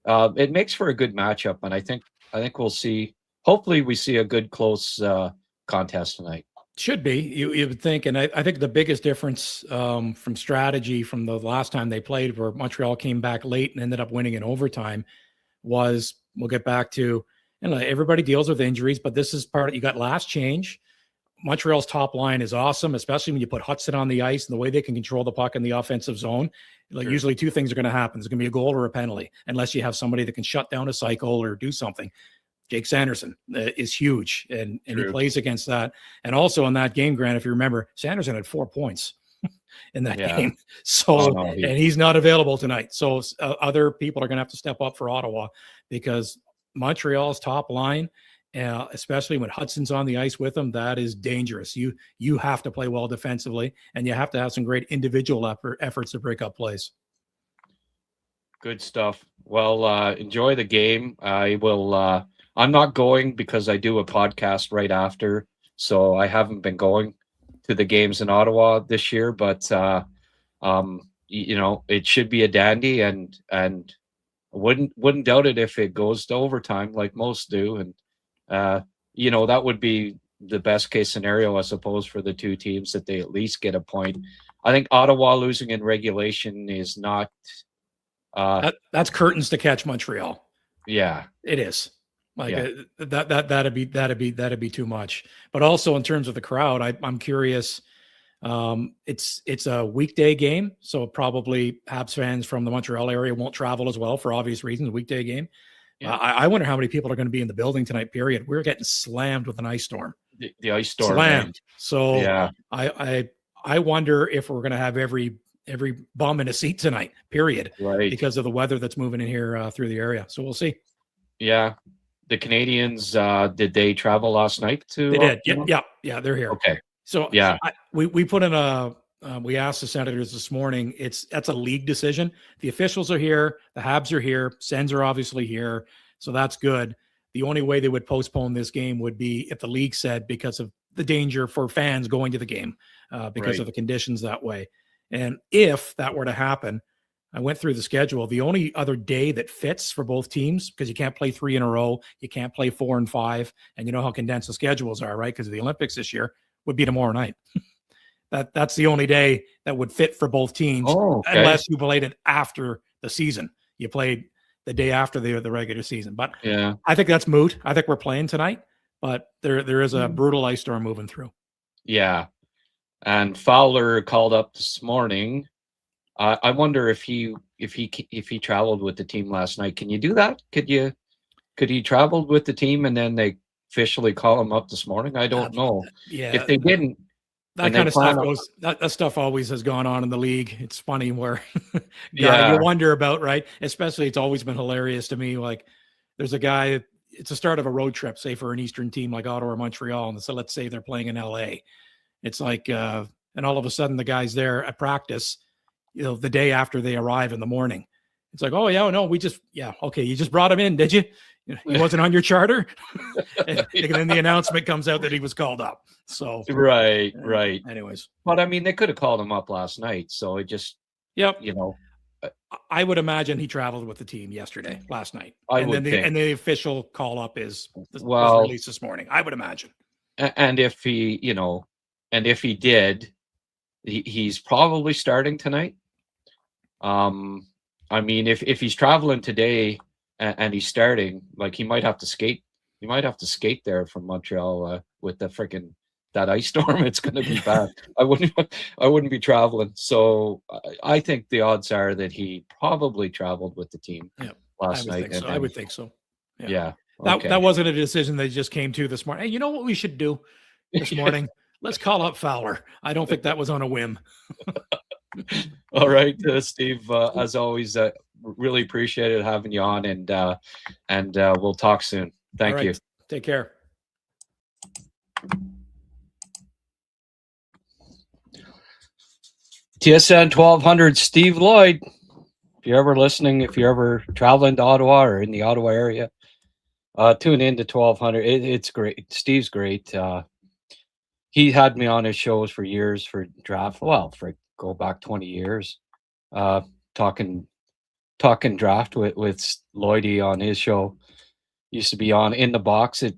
It makes for a good matchup, and I think we'll see. Hopefully, we see a good close contest tonight. Should be, you would think, and I think the biggest difference from strategy from the last time they played, where Montreal came back late and ended up winning in overtime, was we'll get back to, everybody deals with injuries, but this is part of, you got last change. Montreal's top line is awesome, especially when you put Hudson on the ice and the way they can control the puck in the offensive zone. Like sure. Usually two things are going to happen. There's going to be a goal or a penalty, unless you have somebody that can shut down a cycle or do something. Jake Sanderson is huge, and he plays against that. And also in that game, Grant, if you remember, Sanderson had 4 points in that game. So, and he's not available tonight. So other people are going to have to step up for Ottawa, because Montreal's top line, especially when Hudson's on the ice with them, that is dangerous. You have to play well defensively, and you have to have some great individual efforts to break up plays. Good stuff. Well, enjoy the game. I will. I'm not going because I do a podcast right after, so I haven't been going to the games in Ottawa this year. But it should be a dandy, and wouldn't doubt it if it goes to overtime like most do. And that would be the best case scenario, I suppose, for the two teams, that they at least get a point. I think Ottawa losing in regulation is not. That's curtains to catch Montreal. Yeah, it is. That'd be too much. But also in terms of the crowd, I'm curious. It's a weekday game, so probably Habs fans from the Montreal area won't travel as well for obvious reasons. Weekday game. Yeah. I wonder how many people are going to be in the building tonight. Period. We're getting slammed with an ice storm. The ice storm. Slammed. Man. So yeah. I wonder if we're going to have every bum in a seat tonight. Period. Right. Because of the weather that's moving in here through the area. So we'll see. Yeah. The Canadians, did they travel last night to? They did. Yeah. They're here. Okay. So yeah, we put in we asked the Senators this morning. That's a league decision. The officials are here. The Habs are here. Sens are obviously here. So that's good. The only way they would postpone this game would be if the league said, because of the danger for fans going to the game, because of the conditions that way. And if that were to happen, I went through the schedule. The only other day that fits for both teams, because you can't play 3 in a row, you can't play 4 and 5, and you know how condensed the schedules are, right? Because of the Olympics this year, would be tomorrow night. That's the only day that would fit for both teams, unless you played it after the season. You played the day after the regular season. But yeah, I think that's moot. I think we're playing tonight, but there is a brutal ice storm moving through. Yeah, and Fowler called up this morning. I wonder if he traveled with the team last night. Can you do that? Could he traveled with the team and then they officially call him up this morning? I don't know. Yeah, if they didn't, that kind of stuff goes. That stuff always has gone on in the league. It's funny where you wonder about, right? Especially, it's always been hilarious to me. Like, there's a guy. It's the start of a road trip, say for an Eastern team like Ottawa or Montreal, and so let's say they're playing in LA. It's like, and all of a sudden the guy's there at practice, the day after they arrive in the morning. It's like, oh yeah, no, you just brought him in, did you? He wasn't on your charter. And then the announcement comes out that he was called up. So right. Anyways, but I mean, they could have called him up last night. So it just, I would imagine he traveled with the team last night, and the official call up was released this morning. I would imagine. And if he, did, he's probably starting tonight. I mean, if he's traveling today and he's starting, like, he might have to skate. He might have to skate there from Montreal with that ice storm. It's going to be bad. I wouldn't be traveling. So I think the odds are that he probably traveled with the team last night. I would think so. Yeah. That wasn't a decision they just came to this morning. Hey, you know what we should do this morning? Let's call up Fowler. I don't think that was on a whim. All right, Steve. As always, really appreciated having you on, and we'll talk soon. Thank you. Take care. TSN 1200, Steve Lloyd. If you're ever listening, if you're ever traveling to Ottawa or in the Ottawa area, tune in to 1200. It's great. Steve's great. he had me on his shows for years for draft. Well, for go back 20 years, talking draft with Lloydie on his show. Used to be on In the Box. It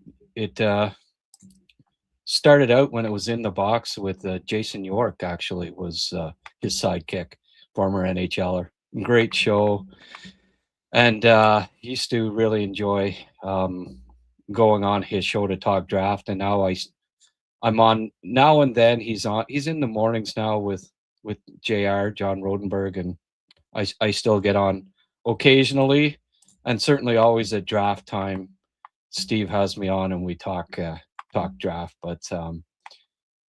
started out when it was In the Box with Jason York. Actually, was his sidekick, former NHLer. Great show, and used to really enjoy going on his show to talk draft. And now I'm on now and then. He's in the mornings now with JR John Rodenberg, and I still get on occasionally, and certainly always at draft time. Steve has me on and we talk draft, but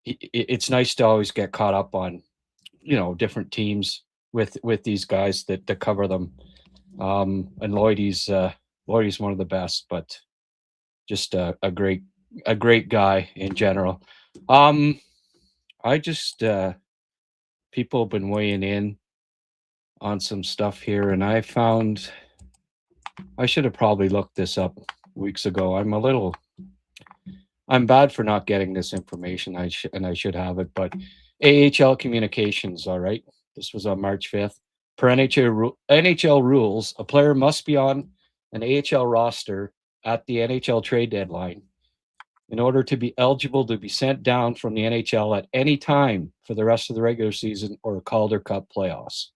it's nice to always get caught up on different teams with these guys that cover them. And Lloydie's one of the best, but just a great guy in general. I just people have been weighing in on some stuff here, and I found I should have probably looked this up weeks ago. I'm bad for not getting this information. I should have it, but AHL communications. All right, this was on March 5th. Per NHL rules, a player must be on an AHL roster at the NHL trade deadline in order to be eligible to be sent down from the NHL at any time for the rest of the regular season or Calder Cup playoffs.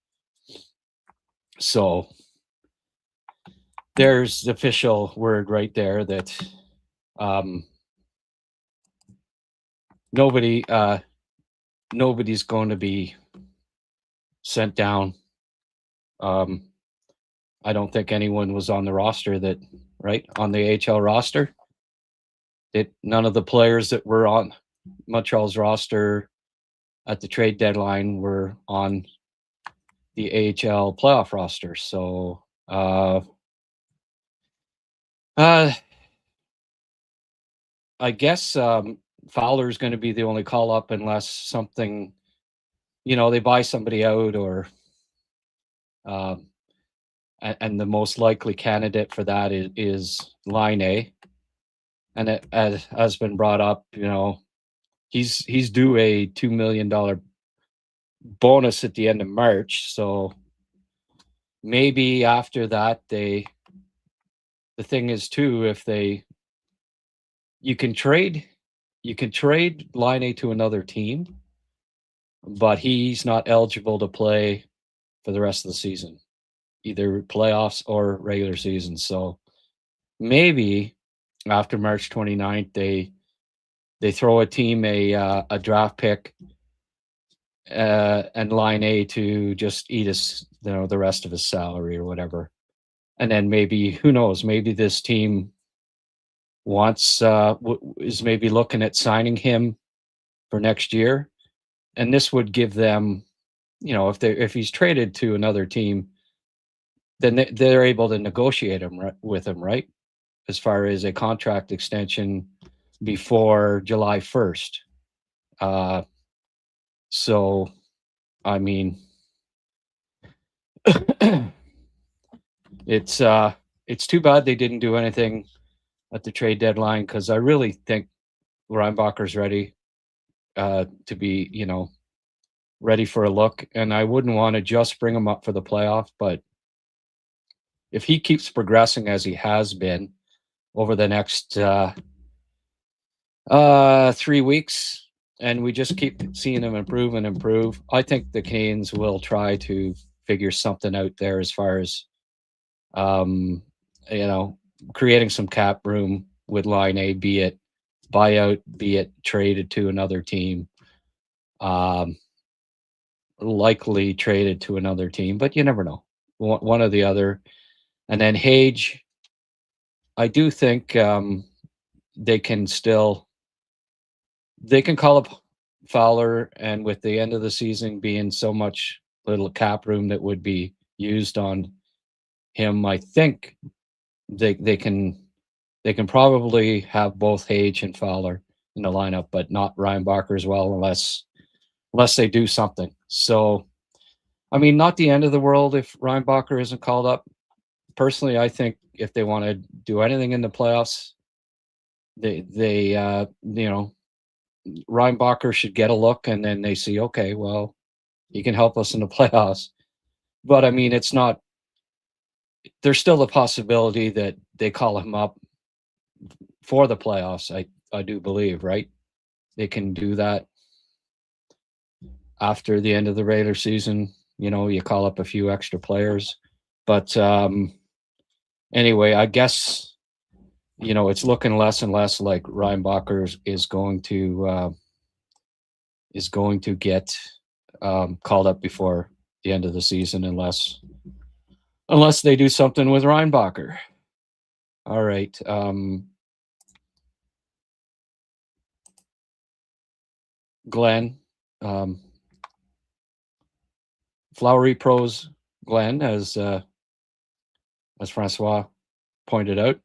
So there's the official word right there that nobody's going to be sent down. I don't think anyone was on the roster on the AHL roster. None of the players that were on Montreal's roster at the trade deadline were on the AHL playoff roster. So I guess Fowler is going to be the only call up unless something, they buy somebody out or and the most likely candidate for that is Laine. And it has been brought up, he's due a $2 million bonus at the end of March. So maybe after that, the thing is too, you can trade Laine to another team, but he's not eligible to play for the rest of the season, either playoffs or regular season. So maybe after March 29th, they throw a team a draft pick and Laine to just eat the rest of his salary or whatever. And then maybe, who knows, maybe this team is maybe looking at signing him for next year. And this would give them, if he's traded to another team, then they're able to negotiate with him, right? As far as a contract extension before July 1st. So, I mean, it's too bad they didn't do anything at the trade deadline, because I really think Reinbacher's ready to be, ready for a look. And I wouldn't want to just bring him up for the playoff, but if he keeps progressing as he has been over the next 3 weeks, and we just keep seeing him improve and improve, I think the Canes will try to figure something out there as far as, creating some cap room with Laine, be it buyout, be it traded to another team, likely traded to another team, but you never know, one or the other. And then Hage, I do think they can call up Fowler, and with the end of the season being so much little cap room that would be used on him, I think they can probably have both Hage and Fowler in the lineup, but not Reinbacher as well, unless they do something. So, I mean, not the end of the world if Reinbacher isn't called up. Personally, I think if they want to do anything in the playoffs, they Reinbacher should get a look, and then they see, okay, well, he can help us in the playoffs. But I mean, it's not. There's still a possibility that they call him up for the playoffs. I do believe, right? They can do that after the end of the regular season. You call up a few extra players. But anyway, I guess, it's looking less and less like Reinbacher is going to get called up before the end of the season unless they do something with Reinbacher. All right. Glenn. Flowery pros, Glenn, as Francois pointed out.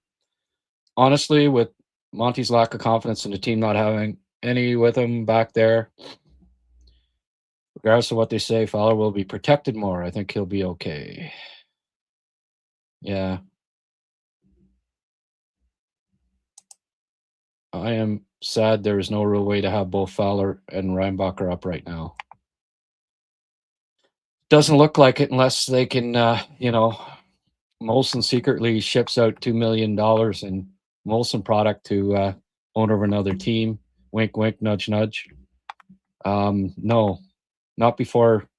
Honestly, with Monty's lack of confidence in the team not having any with him back there, regardless of what they say, Fowler will be protected more. I think he'll be okay. Yeah. I am sad there is no real way to have both Fowler and Reinbacher up right now. Doesn't look like it unless they can, Molson secretly ships out $2 million in Molson product to owner of another team. Wink, wink, nudge, nudge. No, not before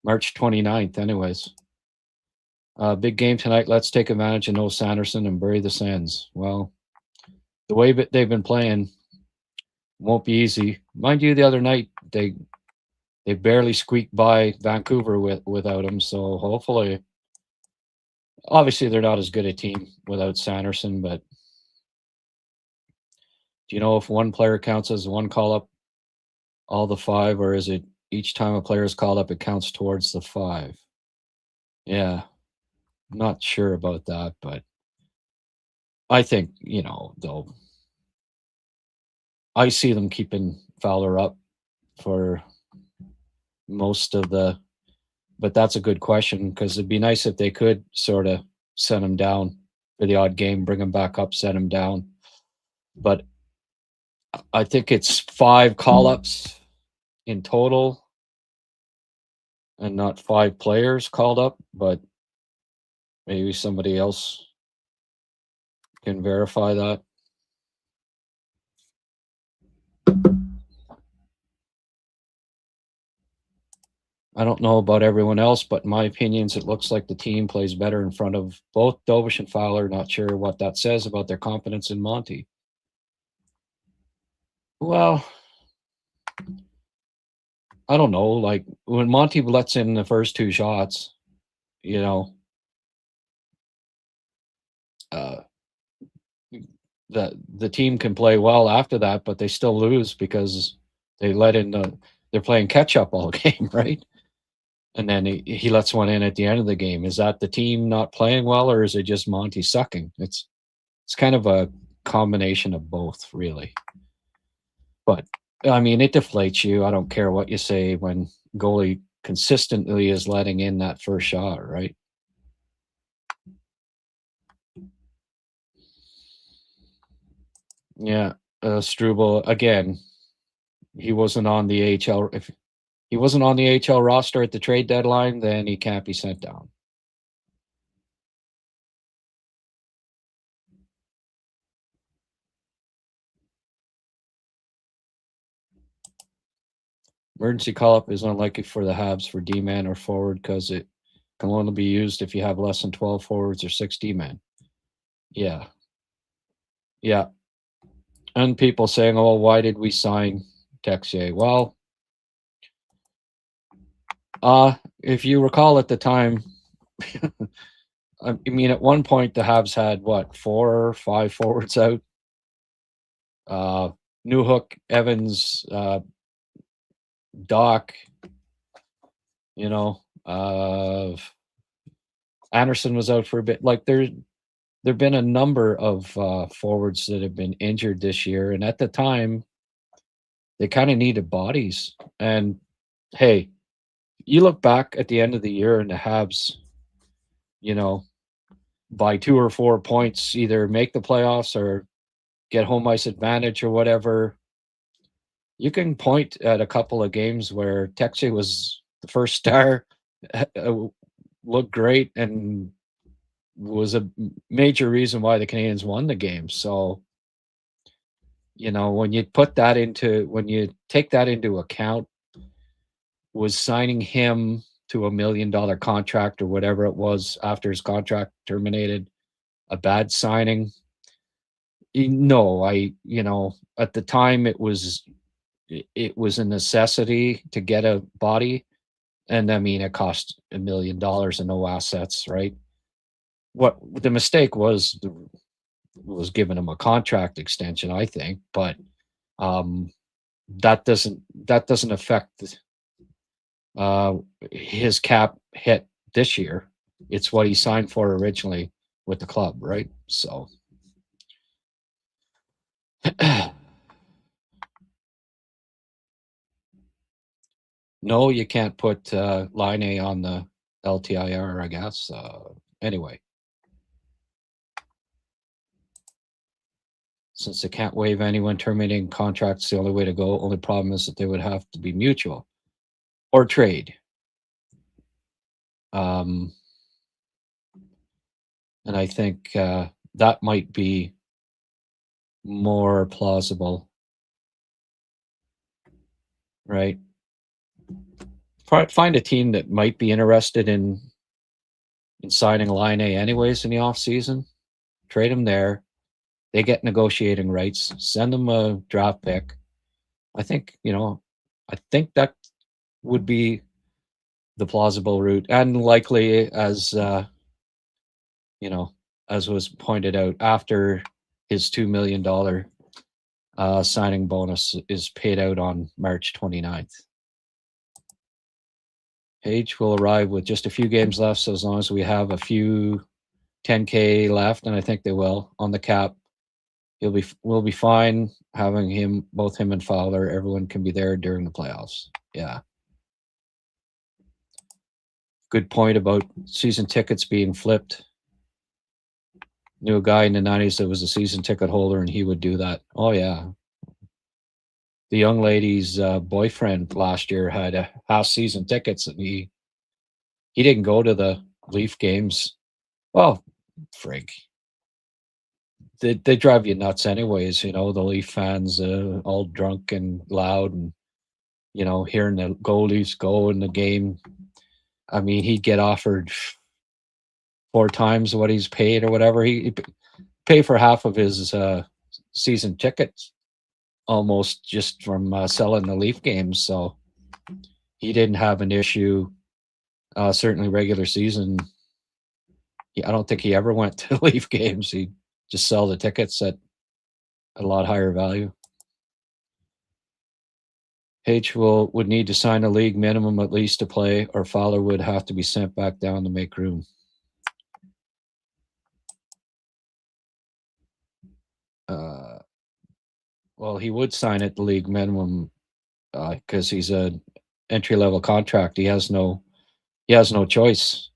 March 29th anyways. Big game tonight. Let's take advantage of no Sanderson and bury the Sens. Well, the way they've been playing won't be easy. Mind you, the other night, they barely squeaked by Vancouver without him. So hopefully, obviously they're not as good a team without Sanderson, but do you know if one player counts as one call up all the five, or is it each time a player is called up, it counts towards the five? Yeah, I'm not sure about that, but I think, they'll. I see them keeping Fowler up for most of the, but that's a good question because it'd be nice if they could sort of send him down for the odd game, bring him back up, set him down. But I think it's 5 call-ups in total and not 5 players called up, but maybe somebody else can verify that. I don't know about everyone else, but in my opinions, it looks like the team plays better in front of both Dovish and Fowler. Not sure what that says about their confidence in Monty. Well, I don't know. Like when Monty lets in the first 2 shots, the team can play well after that, but they still lose because they let in they're playing catch up all game, right? And then he lets one in at the end of the game. Is that the team not playing well, or is it just Monty sucking? It's kind of a combination of both, really. But I mean, it deflates you. I don't care what you say when goalie consistently is letting in that first shot, right? Yeah, Struble again. He wasn't on the AHL. If he wasn't on the AHL roster at the trade deadline, then he can't be sent down. Emergency call-up is unlikely for the Habs for D-man or forward because it can only be used if you have less than 12 forwards or 6 D-men. Yeah. Yeah. And people saying, oh, why did we sign Texier? Well, if you recall at the time, I mean, at one point the Habs had, 4 or 5 forwards out? Newhook, Evans, Doc, Anderson was out for a bit. Like there've been a number of forwards that have been injured this year, and at the time, they kind of needed bodies. And hey, you look back at the end of the year, and the Habs, by 2 or 4 points, either make the playoffs or get home ice advantage or whatever. You can point at a couple of games where Texe was the first star, looked great, and was a major reason why the Canadians won the game. So, when you take that into account, was signing him to $1 million contract or whatever it was after his contract terminated a bad signing? No, at the time it was a necessity to get a body, and I mean it cost $1 million and no assets, right? What the mistake was giving him a contract extension, I think, but that doesn't affect his cap hit this year. It's what he signed for originally with the club, right? So no, you can't put Laine on the LTIR, I guess. Anyway, since they can't waive anyone terminating contracts, the only way to go. Only problem is that they would have to be mutual or trade. And I think that might be more plausible, right? Find a team that might be interested in signing Laine anyways in the off season. Trade him there. They get negotiating rights. Send them a draft pick. I think that would be the plausible route, and likely, as as was pointed out, after his $2 million signing bonus is paid out on March 29th. Page will arrive with just a few games left, so as long as we have a few 10K left, and I think they will, on the cap, we'll be fine having both him and Fowler. Everyone can be there during the playoffs. Yeah. Good point about season tickets being flipped. Knew a guy in the 90s that was a season ticket holder, and he would do that. Oh, yeah. The young lady's boyfriend last year had half season tickets, and he didn't go to the Leaf games. Well, frig. They drive you nuts anyways, the Leaf fans all drunk and loud, and hearing the goalies go in the game. I mean, he'd get offered 4 times what he's paid or whatever. He pay for half of his season tickets almost just from selling the Leaf games. So he didn't have an issue. Certainly regular season, I don't think he ever went to Leaf games. He'd just sell the tickets at a lot higher value. H would need to sign a league minimum at least to play, or Fowler would have to be sent back down to make room. Well, he would sign at the league minimum because he's an entry-level contract. He has no choice.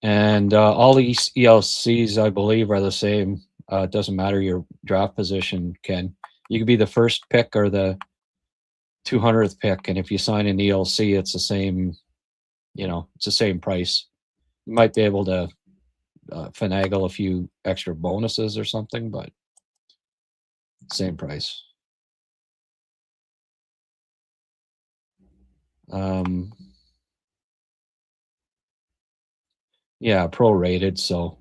And all these ELCs, I believe, are the same. It doesn't matter your draft position, Ken. You could be the first pick or the 200th pick, and if you sign an ELC, it's the same. It's the same price. You might be able to finagle a few extra bonuses or something, but same price. Yeah, prorated. So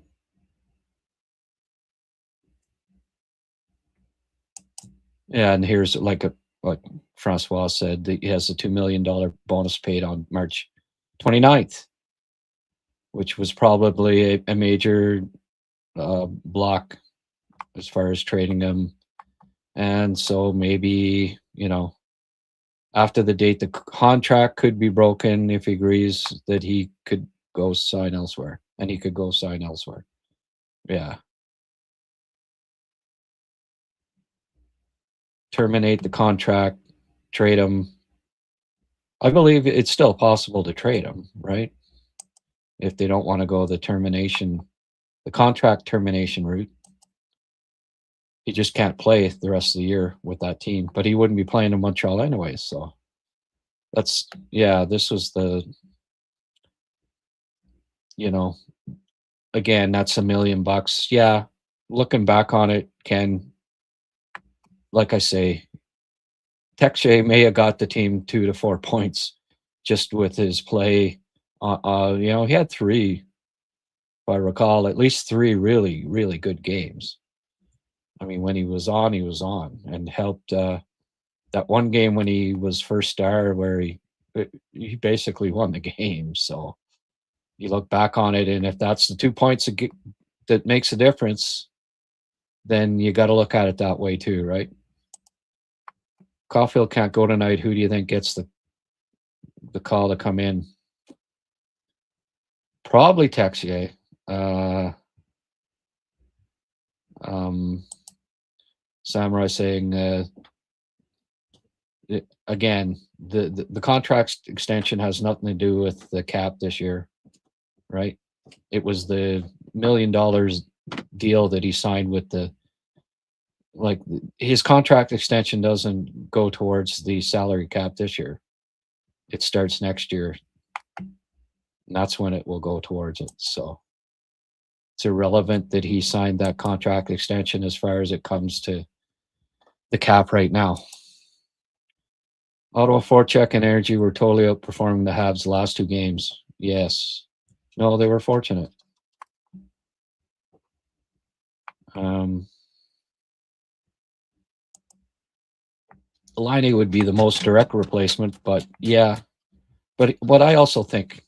yeah, and here's like Francois said, he has a $2 million bonus paid on March 29th, which was probably a major block as far as trading him. And so maybe, after the date, the contract could be broken if he agrees that he could go sign elsewhere, and he could go sign elsewhere. Yeah. Terminate the contract, trade him. I believe it's still possible to trade him, right? If they don't want to go the contract termination route. he just can't play the rest of the year with that team. But he wouldn't be playing in Montreal anyway. So this was the, again, that's $1 million. Yeah, looking back on it, Ken, like I say, Texier may have got the team 2 to 4 points just with his play. He had 3, if I recall, at least 3 really, really good games. I mean, when he was on and helped that one game when he was first star where he basically won the game. So you look back on it, and if that's the 2 points that makes a difference, then you got to look at it that way too, right? Caulfield can't go tonight. Who do you think gets the call to come in? Probably Texier. Samurai saying again, the contract extension has nothing to do with the cap this year, right? It was the $1 million deal that he signed with his contract extension doesn't go towards the salary cap this year. It starts next year, and that's when it will go towards it. So it's irrelevant that he signed that contract extension as far as it comes to the cap right now. Ottawa forecheck and energy were totally outperforming the Habs the last 2 games. Yes. No, they were fortunate. Laine would be the most direct replacement, but yeah. But what I also think,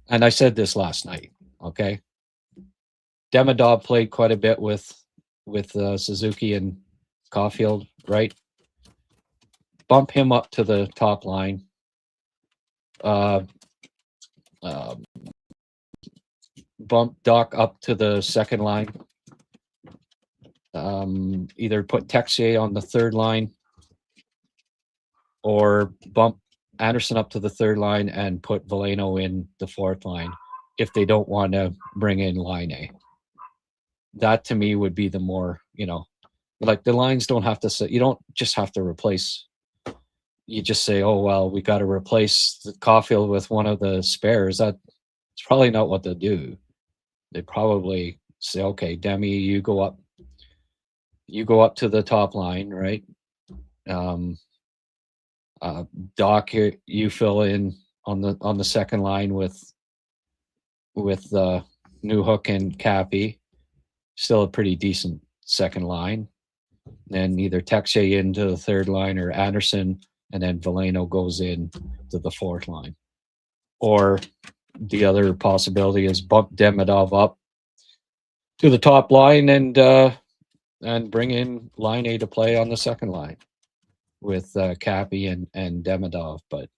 and I said this last night, okay? Demidov played quite a bit with Suzuki and Caulfield, right? Bump him up to the top line. Bump Doc up to the second line. Either put Texier on the third line or bump Anderson up to the third line and put Veleno in the fourth line if they don't want to bring in Laine. That to me would be the more, like the lines don't have to say, you don't just have to replace. You just say, oh, well, we got to replace the Caulfield with one of the spares. That's probably not what they'll do. They probably say, okay, Demi, you go up to the top line, right? Doc, you fill in on the second line with Newhook and Cappy. Still a pretty decent second line. Then either Texier into the third line or Anderson, and then Veleno goes in to the fourth line. Or the other possibility is bump Demidov up to the top line and bring in Laine to play on the second line with Cappy and Demidov. But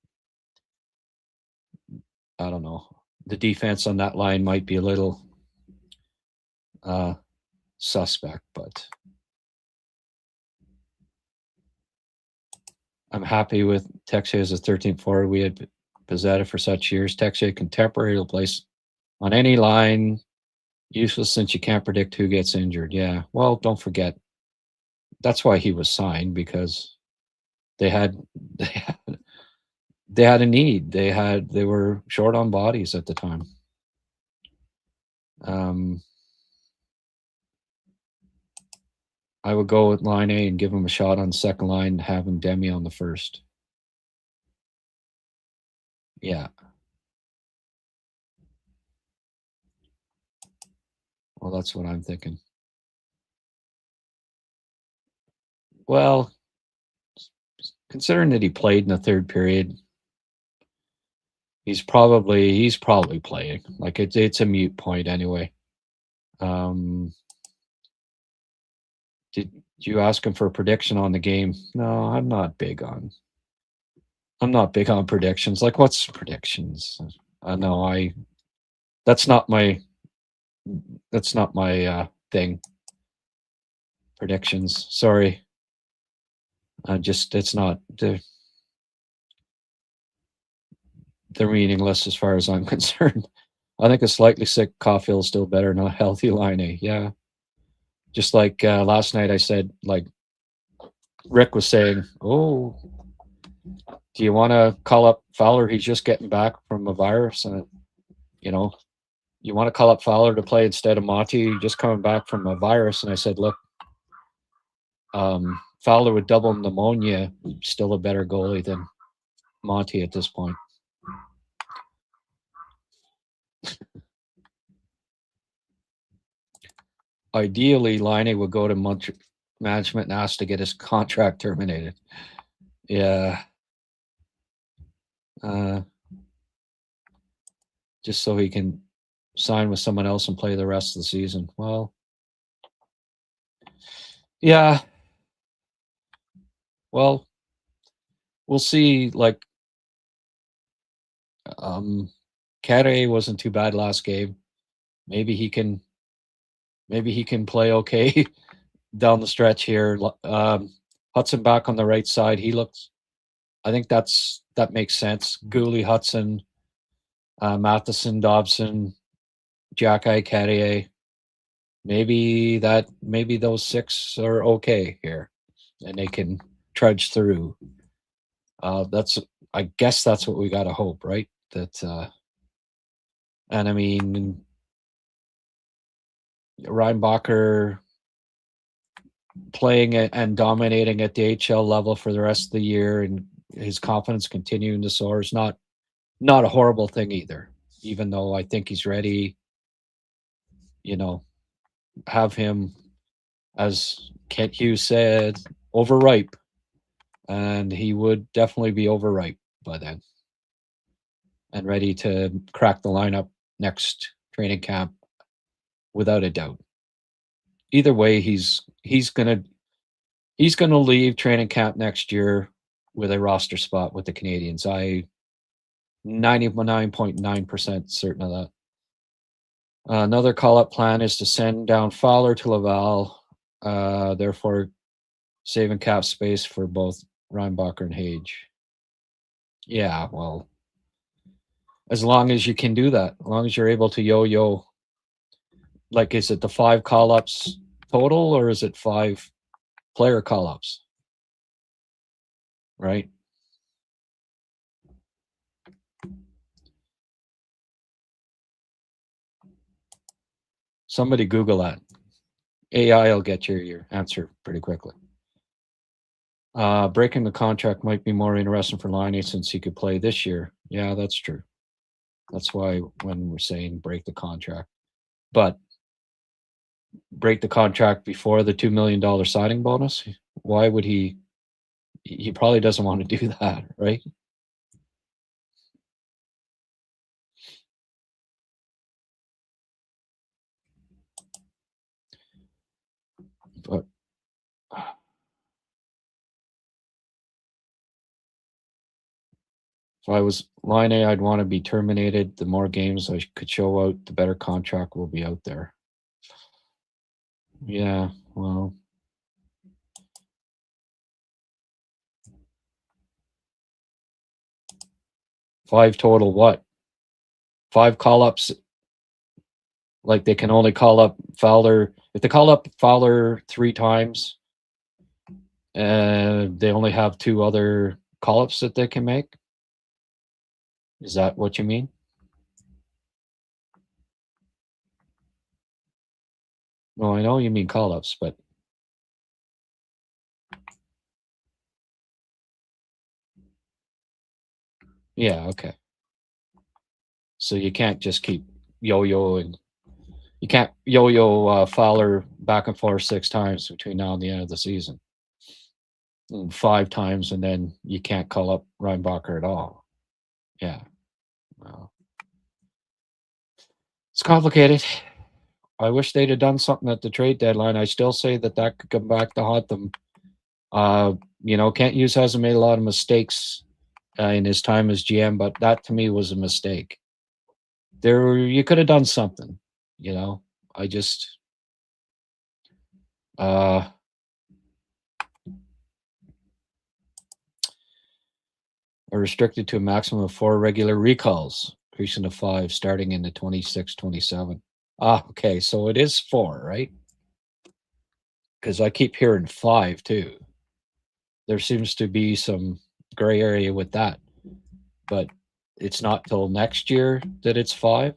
I don't know. The defense on that line might be a little suspect, but I'm happy with Texier as a 13th forward. We had Pizzetta for such years. Texier contemporary place on any line. Useless since you can't predict who gets injured. Yeah. Well, don't forget. That's why he was signed, because they had a need. They were short on bodies at the time. I would go with line A and give him a shot on the second line and have him Demi on the first. Yeah. Well, that's what I'm thinking. Well, considering that he played in the third period, he's probably playing. Like it's a moot point anyway. Did you ask him for a prediction on the game? No, I'm not big on predictions. Like, what's predictions? That's not my thing. Predictions. Sorry. It's not. They're meaningless as far as I'm concerned. I think a slightly sick Caulfield is still better than a healthy Laine. Yeah. Just like last night, I said, like Rick was saying, "Oh, do you want to call up Fowler? He's just getting back from a virus, and you know, you want to call up Fowler to play instead of Monty, just coming back from a virus." And I said, "Look, Fowler with double pneumonia, still a better goalie than Monty at this point." Ideally, Laine would go to management and ask to get his contract terminated. Yeah. Just so he can sign with someone else and play the rest of the season. Well, yeah. Well, we'll see. Like, Carey wasn't too bad last game. Maybe he can play okay down the stretch here. Hudson back on the right side. I think that makes sense. Goalie, Hudson, Matheson, Dobson, Jack-Eye, Carrier. Maybe those 6 are okay here, and they can trudge through. I guess that's what we got to hope, right? That, and I mean, Reinbacher playing and dominating at the HL level for the rest of the year, and his confidence continuing to soar is not a horrible thing either. Even though I think he's ready, have him, as Kent Hughes said, overripe, and he would definitely be overripe by then and ready to crack the lineup next training camp without a doubt. Either way, he's gonna leave training camp next year with a roster spot with the Canadians. I 99.9% certain of that. Another call-up plan is to send down Fowler to Laval, therefore saving cap space for both Reinbacher and Hage. Yeah, well, as long as you can do that, as long as you're able to yo-yo. Like, is it the 5 call-ups total, or is it 5 player call-ups? Right? Somebody Google that. AI will get your answer pretty quickly. Breaking the contract might be more interesting for Laine since he could play this year. Yeah, that's true. That's why when we're saying break the contract. But break the contract before the $2 million signing bonus? Why would he? He probably doesn't want to do that, right? But if I was Laine, I'd want to be terminated. The more games I could show out, the better contract will be out there. Yeah, well. Five total what? 5 call-ups. Like, they can only call up Fowler. If they call up Fowler 3 times, they only have 2 other call-ups that they can make? Is that what you mean? No, I know you mean call-ups, but yeah, okay. So you can't just keep yo-yoing. You can't yo-yo Fowler back and forth 6 times between now and the end of the season. 5 times, and then you can't call up Reinbacher at all. Yeah. Well, it's complicated. I wish they'd have done something at the trade deadline. I still say that could come back to haunt them. Kent Hughes hasn't made a lot of mistakes in his time as GM, but that to me was a mistake. You could have done something, I just are restricted to a maximum of 4 regular recalls, increasing to 5 starting in the 26-27. Okay, so it is 4, right? because I keep hearing 5 too. There seems to be some gray area with that, but it's not till next year that it's 5.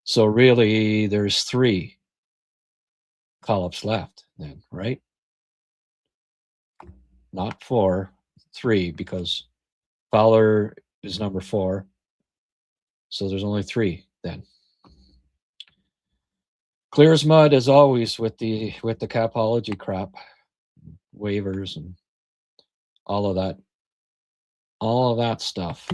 So really, there's 3 call-ups left then, right? Not 4, 3, because Fowler is number 4. So there's only 3 then. Clear as mud as always with the capology crap, waivers and all of that stuff.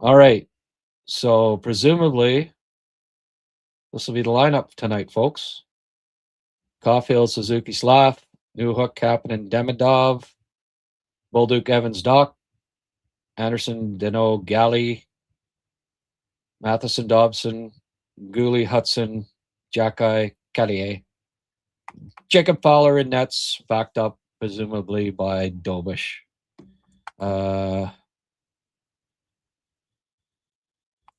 All right. So presumably this will be the lineup tonight, folks. Caulfield, Suzuki, Slav, Newhook, Kapanen, Demidov, Bolduc, Evans, Doc, Anderson, Deneau, Galley, Matheson, Dobson, Goalie, Hudson, Jacky, Carrier. Jacob Fowler in nets, backed up presumably by Dobish.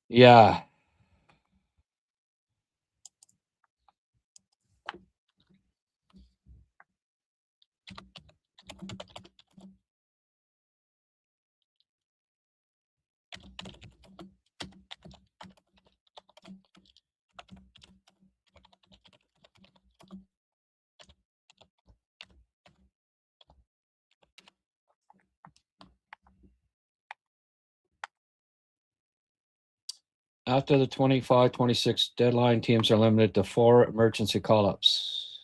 Yeah. After the 25-26 deadline, teams are limited to 4 emergency call-ups,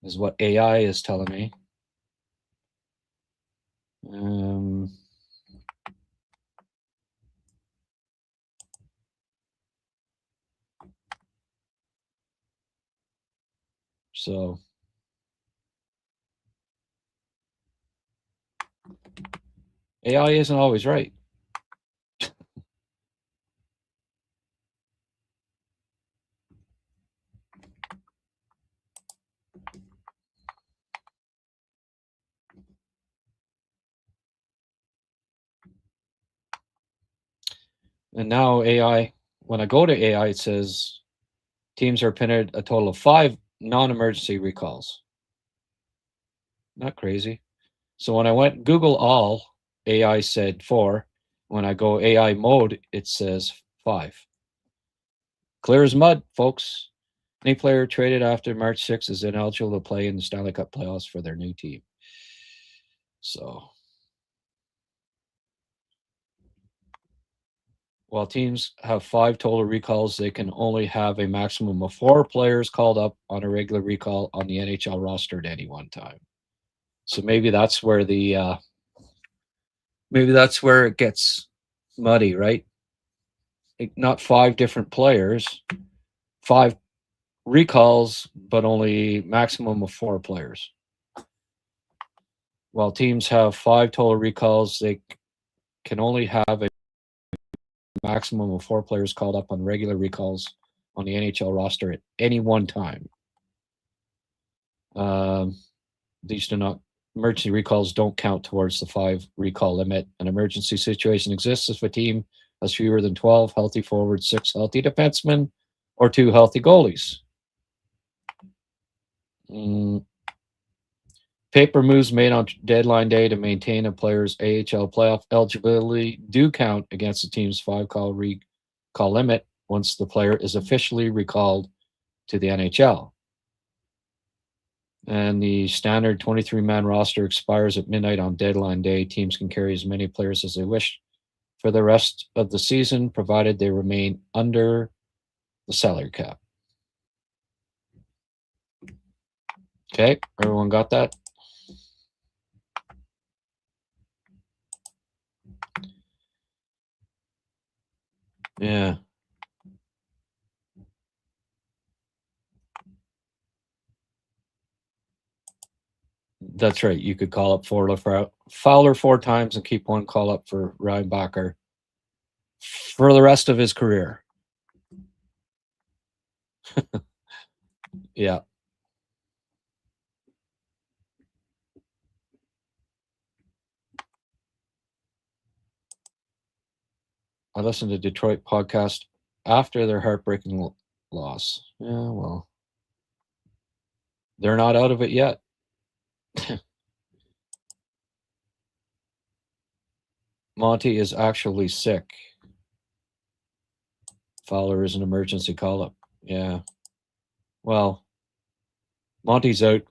is what AI is telling me. So AI isn't always right. And now AI, when I go to AI, it says teams are pitted a total of 5 non-emergency recalls. Not crazy. So when I went Google all, AI said 4. When I go AI mode, it says 5. Clear as mud, folks. Any player traded after March 6th is ineligible to play in the Stanley Cup playoffs for their new team. So, while teams have 5 total recalls, they can only have a maximum of 4 players called up on a regular recall on the NHL roster at any one time. So maybe that's where it gets muddy, right? Not 5 different players, 5 recalls, but only maximum of 4 players. While teams have 5 total recalls, they can only have a maximum of 4 players called up on regular recalls on the NHL roster at any one time. These emergency recalls don't count towards the 5 recall limit. An emergency situation exists if a team has fewer than 12 healthy forwards, 6 healthy defensemen, or 2 healthy goalies. Paper moves made on deadline day to maintain a player's AHL playoff eligibility do count against the team's 5 recall limit once the player is officially recalled to the NHL. And the standard 23-man roster expires at midnight on deadline day. Teams can carry as many players as they wish for the rest of the season, provided they remain under the salary cap. Okay, everyone got that? Yeah. That's right. You could call up Fowler 4 times and keep 1 call up for Reinbacher for the rest of his career. Yeah. I listened to Detroit podcast after their heartbreaking loss. Yeah, well, they're not out of it yet. Monty is actually sick. Fowler is an emergency call-up. Yeah. Well, Monty's out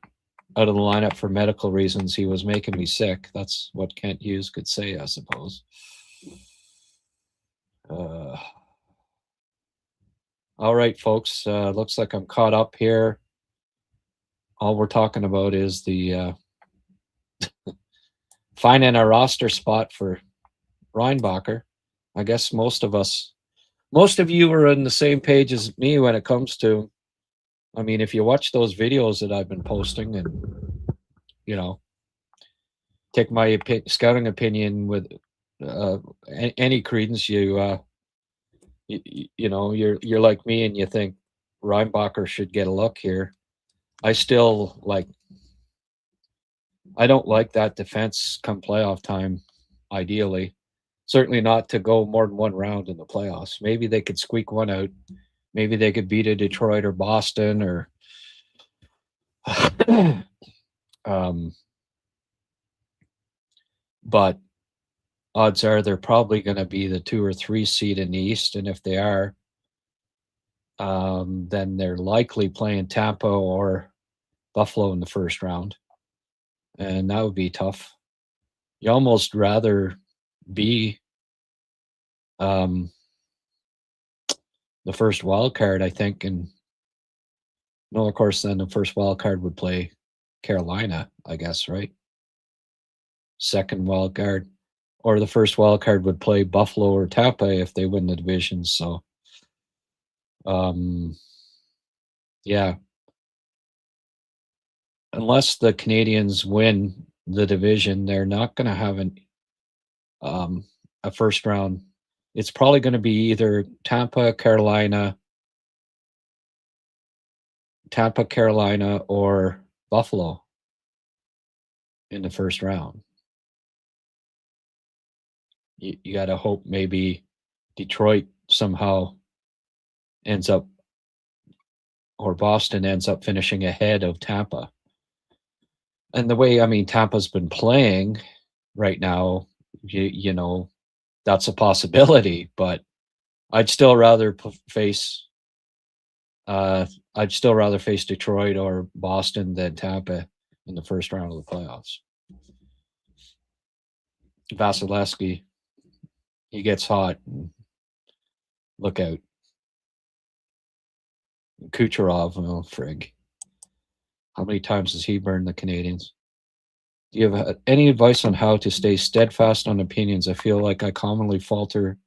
of the lineup for medical reasons. He was making me sick. That's what Kent Hughes could say, I suppose. All right, folks. Looks like I'm caught up here. All we're talking about is the finding a roster spot for Reinbacher. I guess most of you are on the same page as me when it comes to, I mean, if you watch those videos that I've been posting and, take my scouting opinion with any credence, you're like me and you think Reinbacher should get a look here. I don't like that defense come playoff time, ideally. Certainly not to go more than one round in the playoffs. Maybe they could squeak one out. Maybe they could beat a Detroit or Boston or but odds are they're probably going to be the 2 or 3 seed in the East. And if they are, then they're likely playing Tampa or Buffalo in the first round. And that would be tough. You almost rather be the first wild card, I think. And no, of course, then the first wild card would play Carolina, I guess, right? Second wild card. Or the first wild card would play Buffalo or Tampa if they win the division. So, yeah. Unless the Canadians win the division, they're not going to have a first round. It's probably going to be either Tampa, Carolina, or Buffalo in the first round. You got to hope maybe Detroit somehow ends up, or Boston ends up finishing ahead of Tampa. And the way, Tampa's been playing right now, that's a possibility, but I'd still rather face Detroit or Boston than Tampa in the first round of the playoffs. Vasilevsky, he gets hot. Look out. Kucherov, oh frig. How many times has he burned the Canadians? Do you have any advice on how to stay steadfast on opinions? I feel like I commonly falter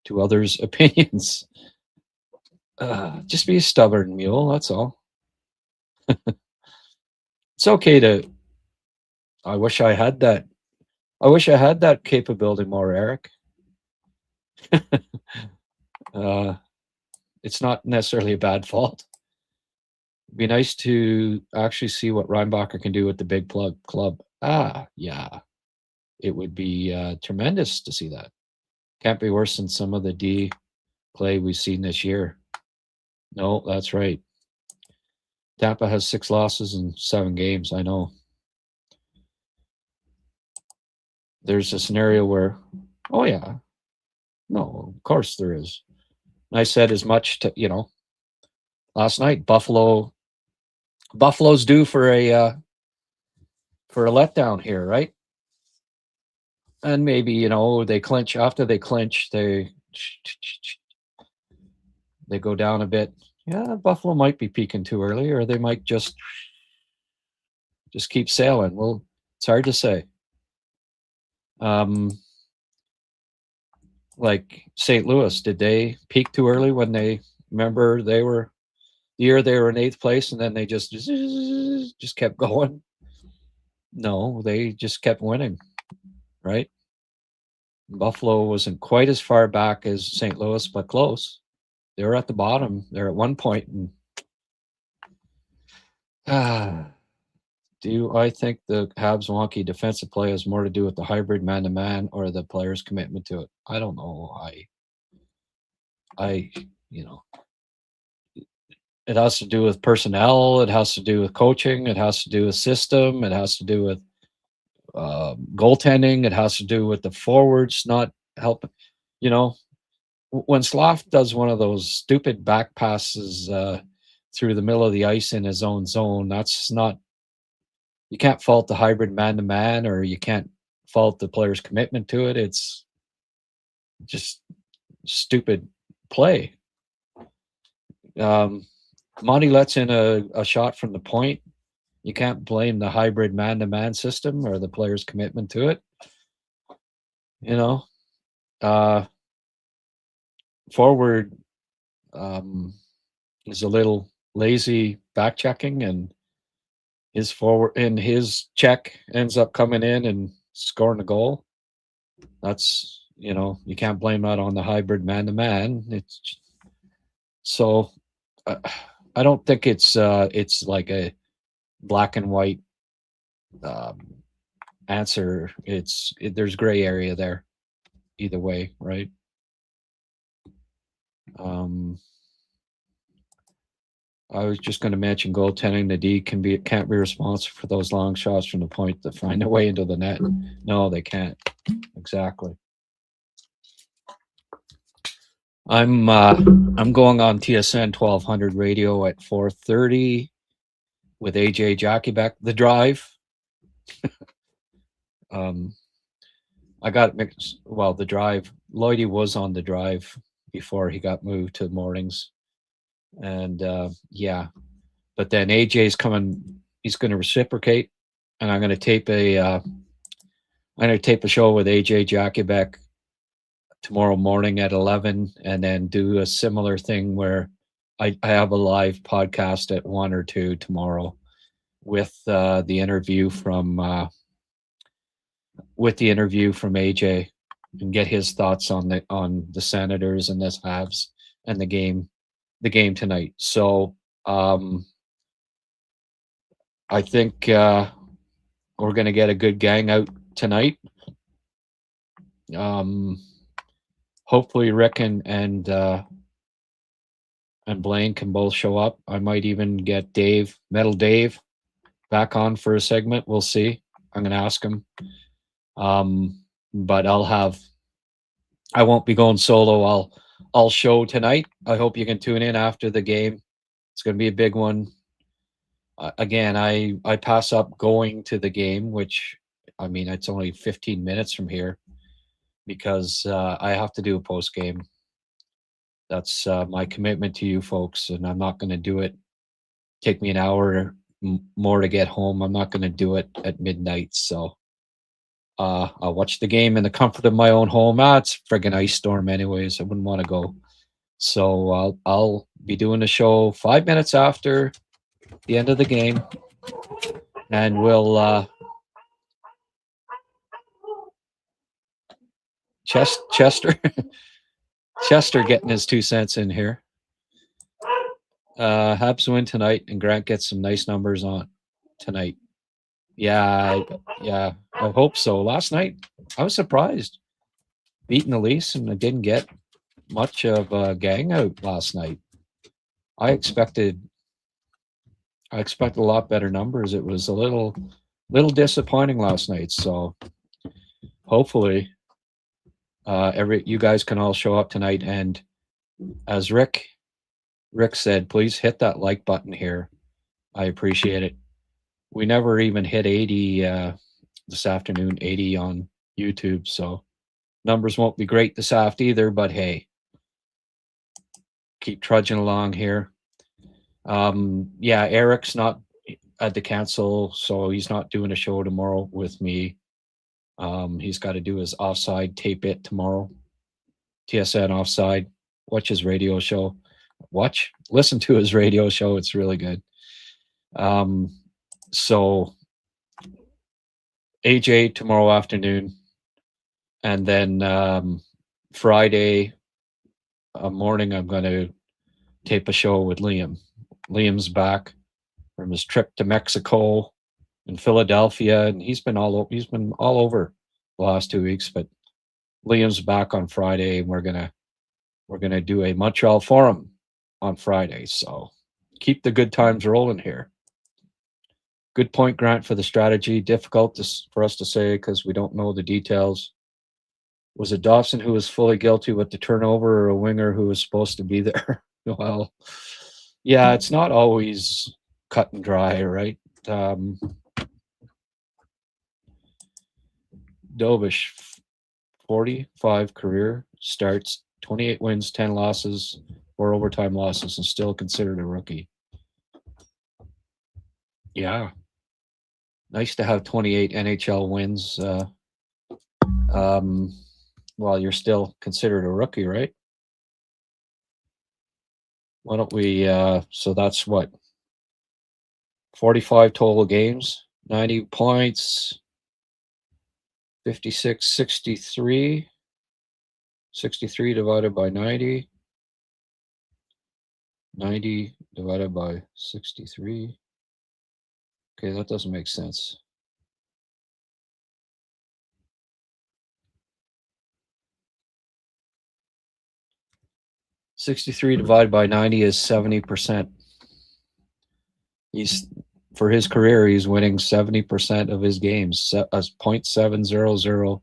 to others' opinions. Just be a stubborn mule, that's all. It's okay to. I wish I had that capability more, Eric. It's not necessarily a bad fault. It'd be nice to actually see what Reinbacher can do with the big club. Yeah. It would be tremendous to see that. Can't be worse than some of the D play we've seen this year. No, that's right. Tampa has 6 losses in 7 games, I know. There's a scenario where, oh yeah. No, of course there is. I said as much to, last night, Buffalo's due for a letdown here, right? And maybe, they clinch. After they clinch, they go down a bit. Yeah, Buffalo might be peaking too early, or they might just keep sailing. Well, it's hard to say. Like St. Louis, did they peak too early when they remember they were the year they were in 8th place and then they just kept going? No, they just kept winning, right? Buffalo wasn't quite as far back as St. Louis, but close. They were at the bottom there at one point. And do I think the Habs wonky defensive play has more to do with the hybrid man-to-man or the player's commitment to it? I don't know. it has to do with personnel. It has to do with coaching. It has to do with system. It has to do with goaltending. It has to do with the forwards not helping. When Sloth does one of those stupid back passes through the middle of the ice in his own zone, that's not. You can't fault the hybrid man-to-man, or you can't fault the player's commitment to it. It's just stupid play. Monty lets in a shot from the point. You can't blame the hybrid man-to-man system or the player's commitment to it. Forward is a little lazy back checking, and his check ends up coming in and scoring a goal. That's you can't blame that on the hybrid man-to-man. It's so I don't think it's like a black and white answer. There's gray area there either way, right? I was just going to mention goaltending. The D can't be responsible for those long shots from the point to find their way into the net. No, they can't. Exactly. I'm going on TSN 1200 radio at 4:30 with AJ Jackiebeck. The Drive. I got mixed. Well, The Drive. Lloydie was on The Drive before he got moved to mornings, and but then AJ's coming. He's going to reciprocate, and I'm going to tape a show with AJ Jackiebeck tomorrow morning at 11, and then do a similar thing where I have a live podcast at 1 or 2 tomorrow with the interview from AJ, and get his thoughts on the Senators and this Habs and the game tonight. So I think we're going to get a good gang out tonight. Hopefully Rick and Blaine can both show up. I might even get Metal Dave back on for a segment. We'll see. I'm going to ask him. But I won't be going solo. I'll show tonight. I hope you can tune in after the game. It's going to be a big one. Again, I pass up going to the game, which, I mean, it's only 15 minutes from here, because I have to do a post game. That's my commitment to you folks, and I'm not going to do it. Take me an hour more to get home. I'm not going to do it at midnight. So I'll watch the game in the comfort of my own home. It's a friggin' ice storm anyways. I wouldn't want to go. So I'll be doing the show 5 minutes after the end of the game, and we'll Chester getting his 2 cents in here. Habs win tonight, and Grant gets some nice numbers on tonight. Yeah, I hope so. Last night, I was surprised beating the Leafs, and I didn't get much of a gang out last night. I expected a lot better numbers. It was a little disappointing last night. So hopefully, you guys can all show up tonight. And as Rick said, please hit that like button here. I appreciate it. We never even hit 80 this afternoon, 80 on YouTube. So numbers won't be great this after either, but hey, keep trudging along here. Eric's not at the cancel, so he's not doing a show tomorrow with me. He's got to do his offside tape it tomorrow. TSN offside. Watch his radio show. Listen to his radio show. It's really good. So AJ tomorrow afternoon, and then Friday morning I'm going to tape a show with Liam. Liam's back from his trip to Mexico and Philadelphia, and he's been all over the last 2 weeks. But Liam's back on Friday, and we're gonna we're going to do a Montreal Forum on Friday. So keep the good times rolling here. Good point, Grant, for the strategy. Difficult for us to say because we don't know the details. Was it Dawson who was fully guilty with the turnover, or a winger who was supposed to be there? Well, yeah, it's not always cut and dry, right? Dobish, 45 career starts, 28 wins, 10 losses, 4 overtime losses, and still considered a rookie. Yeah. Nice to have 28 NHL wins while you're still considered a rookie, right? Why don't we, so that's what? 45 total games, 90 points, 56, 63. 63 divided by 90. 90 divided by 63. Okay, that doesn't make sense. $63 divided by 90 is 70%. For his career, he's winning 70% of his games. 0.700.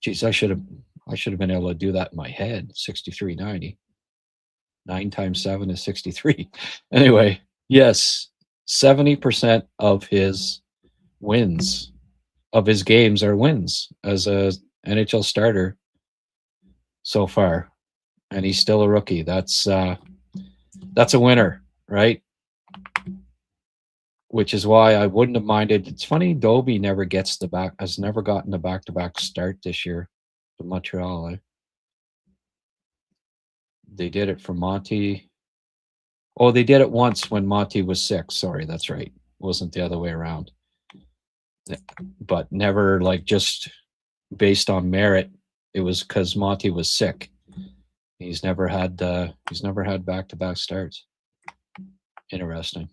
Geez, I should have been able to do that in my head. 63.90. 9 times 7 is 63. Anyway, yes, 70% of his wins, of his games, are wins as a NHL starter so far, and he's still a rookie. That's a winner, right? Which is why I wouldn't have minded. It's funny, Dobie has never gotten a back-to-back start this year to Montreal. They did it for Monty. Oh, they did it once when Monty was sick. Sorry, that's right. It wasn't the other way around. But never like just based on merit. It was because Monty was sick. He's never had back-to-back starts. Interesting.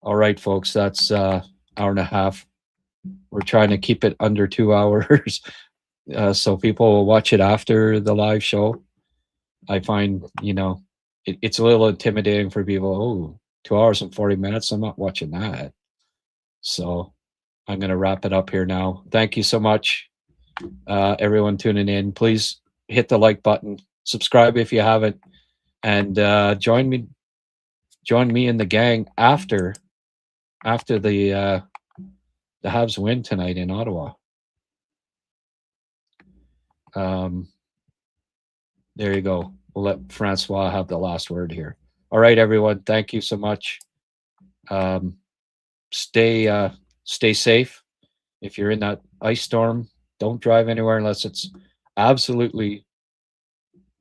All right, folks, that's hour and a half. We're trying to keep it under 2 hours so people will watch it after the live show. I find, it's a little intimidating for people. Oh, 2 hours and 40 minutes. I'm not watching that. So I'm going to wrap it up here now. Thank you so much, everyone tuning in. Please hit the like button, subscribe if you haven't, and join me in the gang after the Habs win tonight in Ottawa. There you go. We'll let Francois have the last word here. All right, everyone. Thank you so much. Stay safe. If you're in that ice storm, don't drive anywhere unless it's absolutely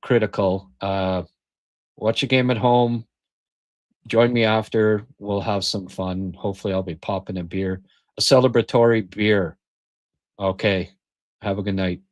critical. Watch a game at home. Join me after. We'll have some fun. Hopefully, I'll be popping a beer, a celebratory beer. Okay. Have a good night.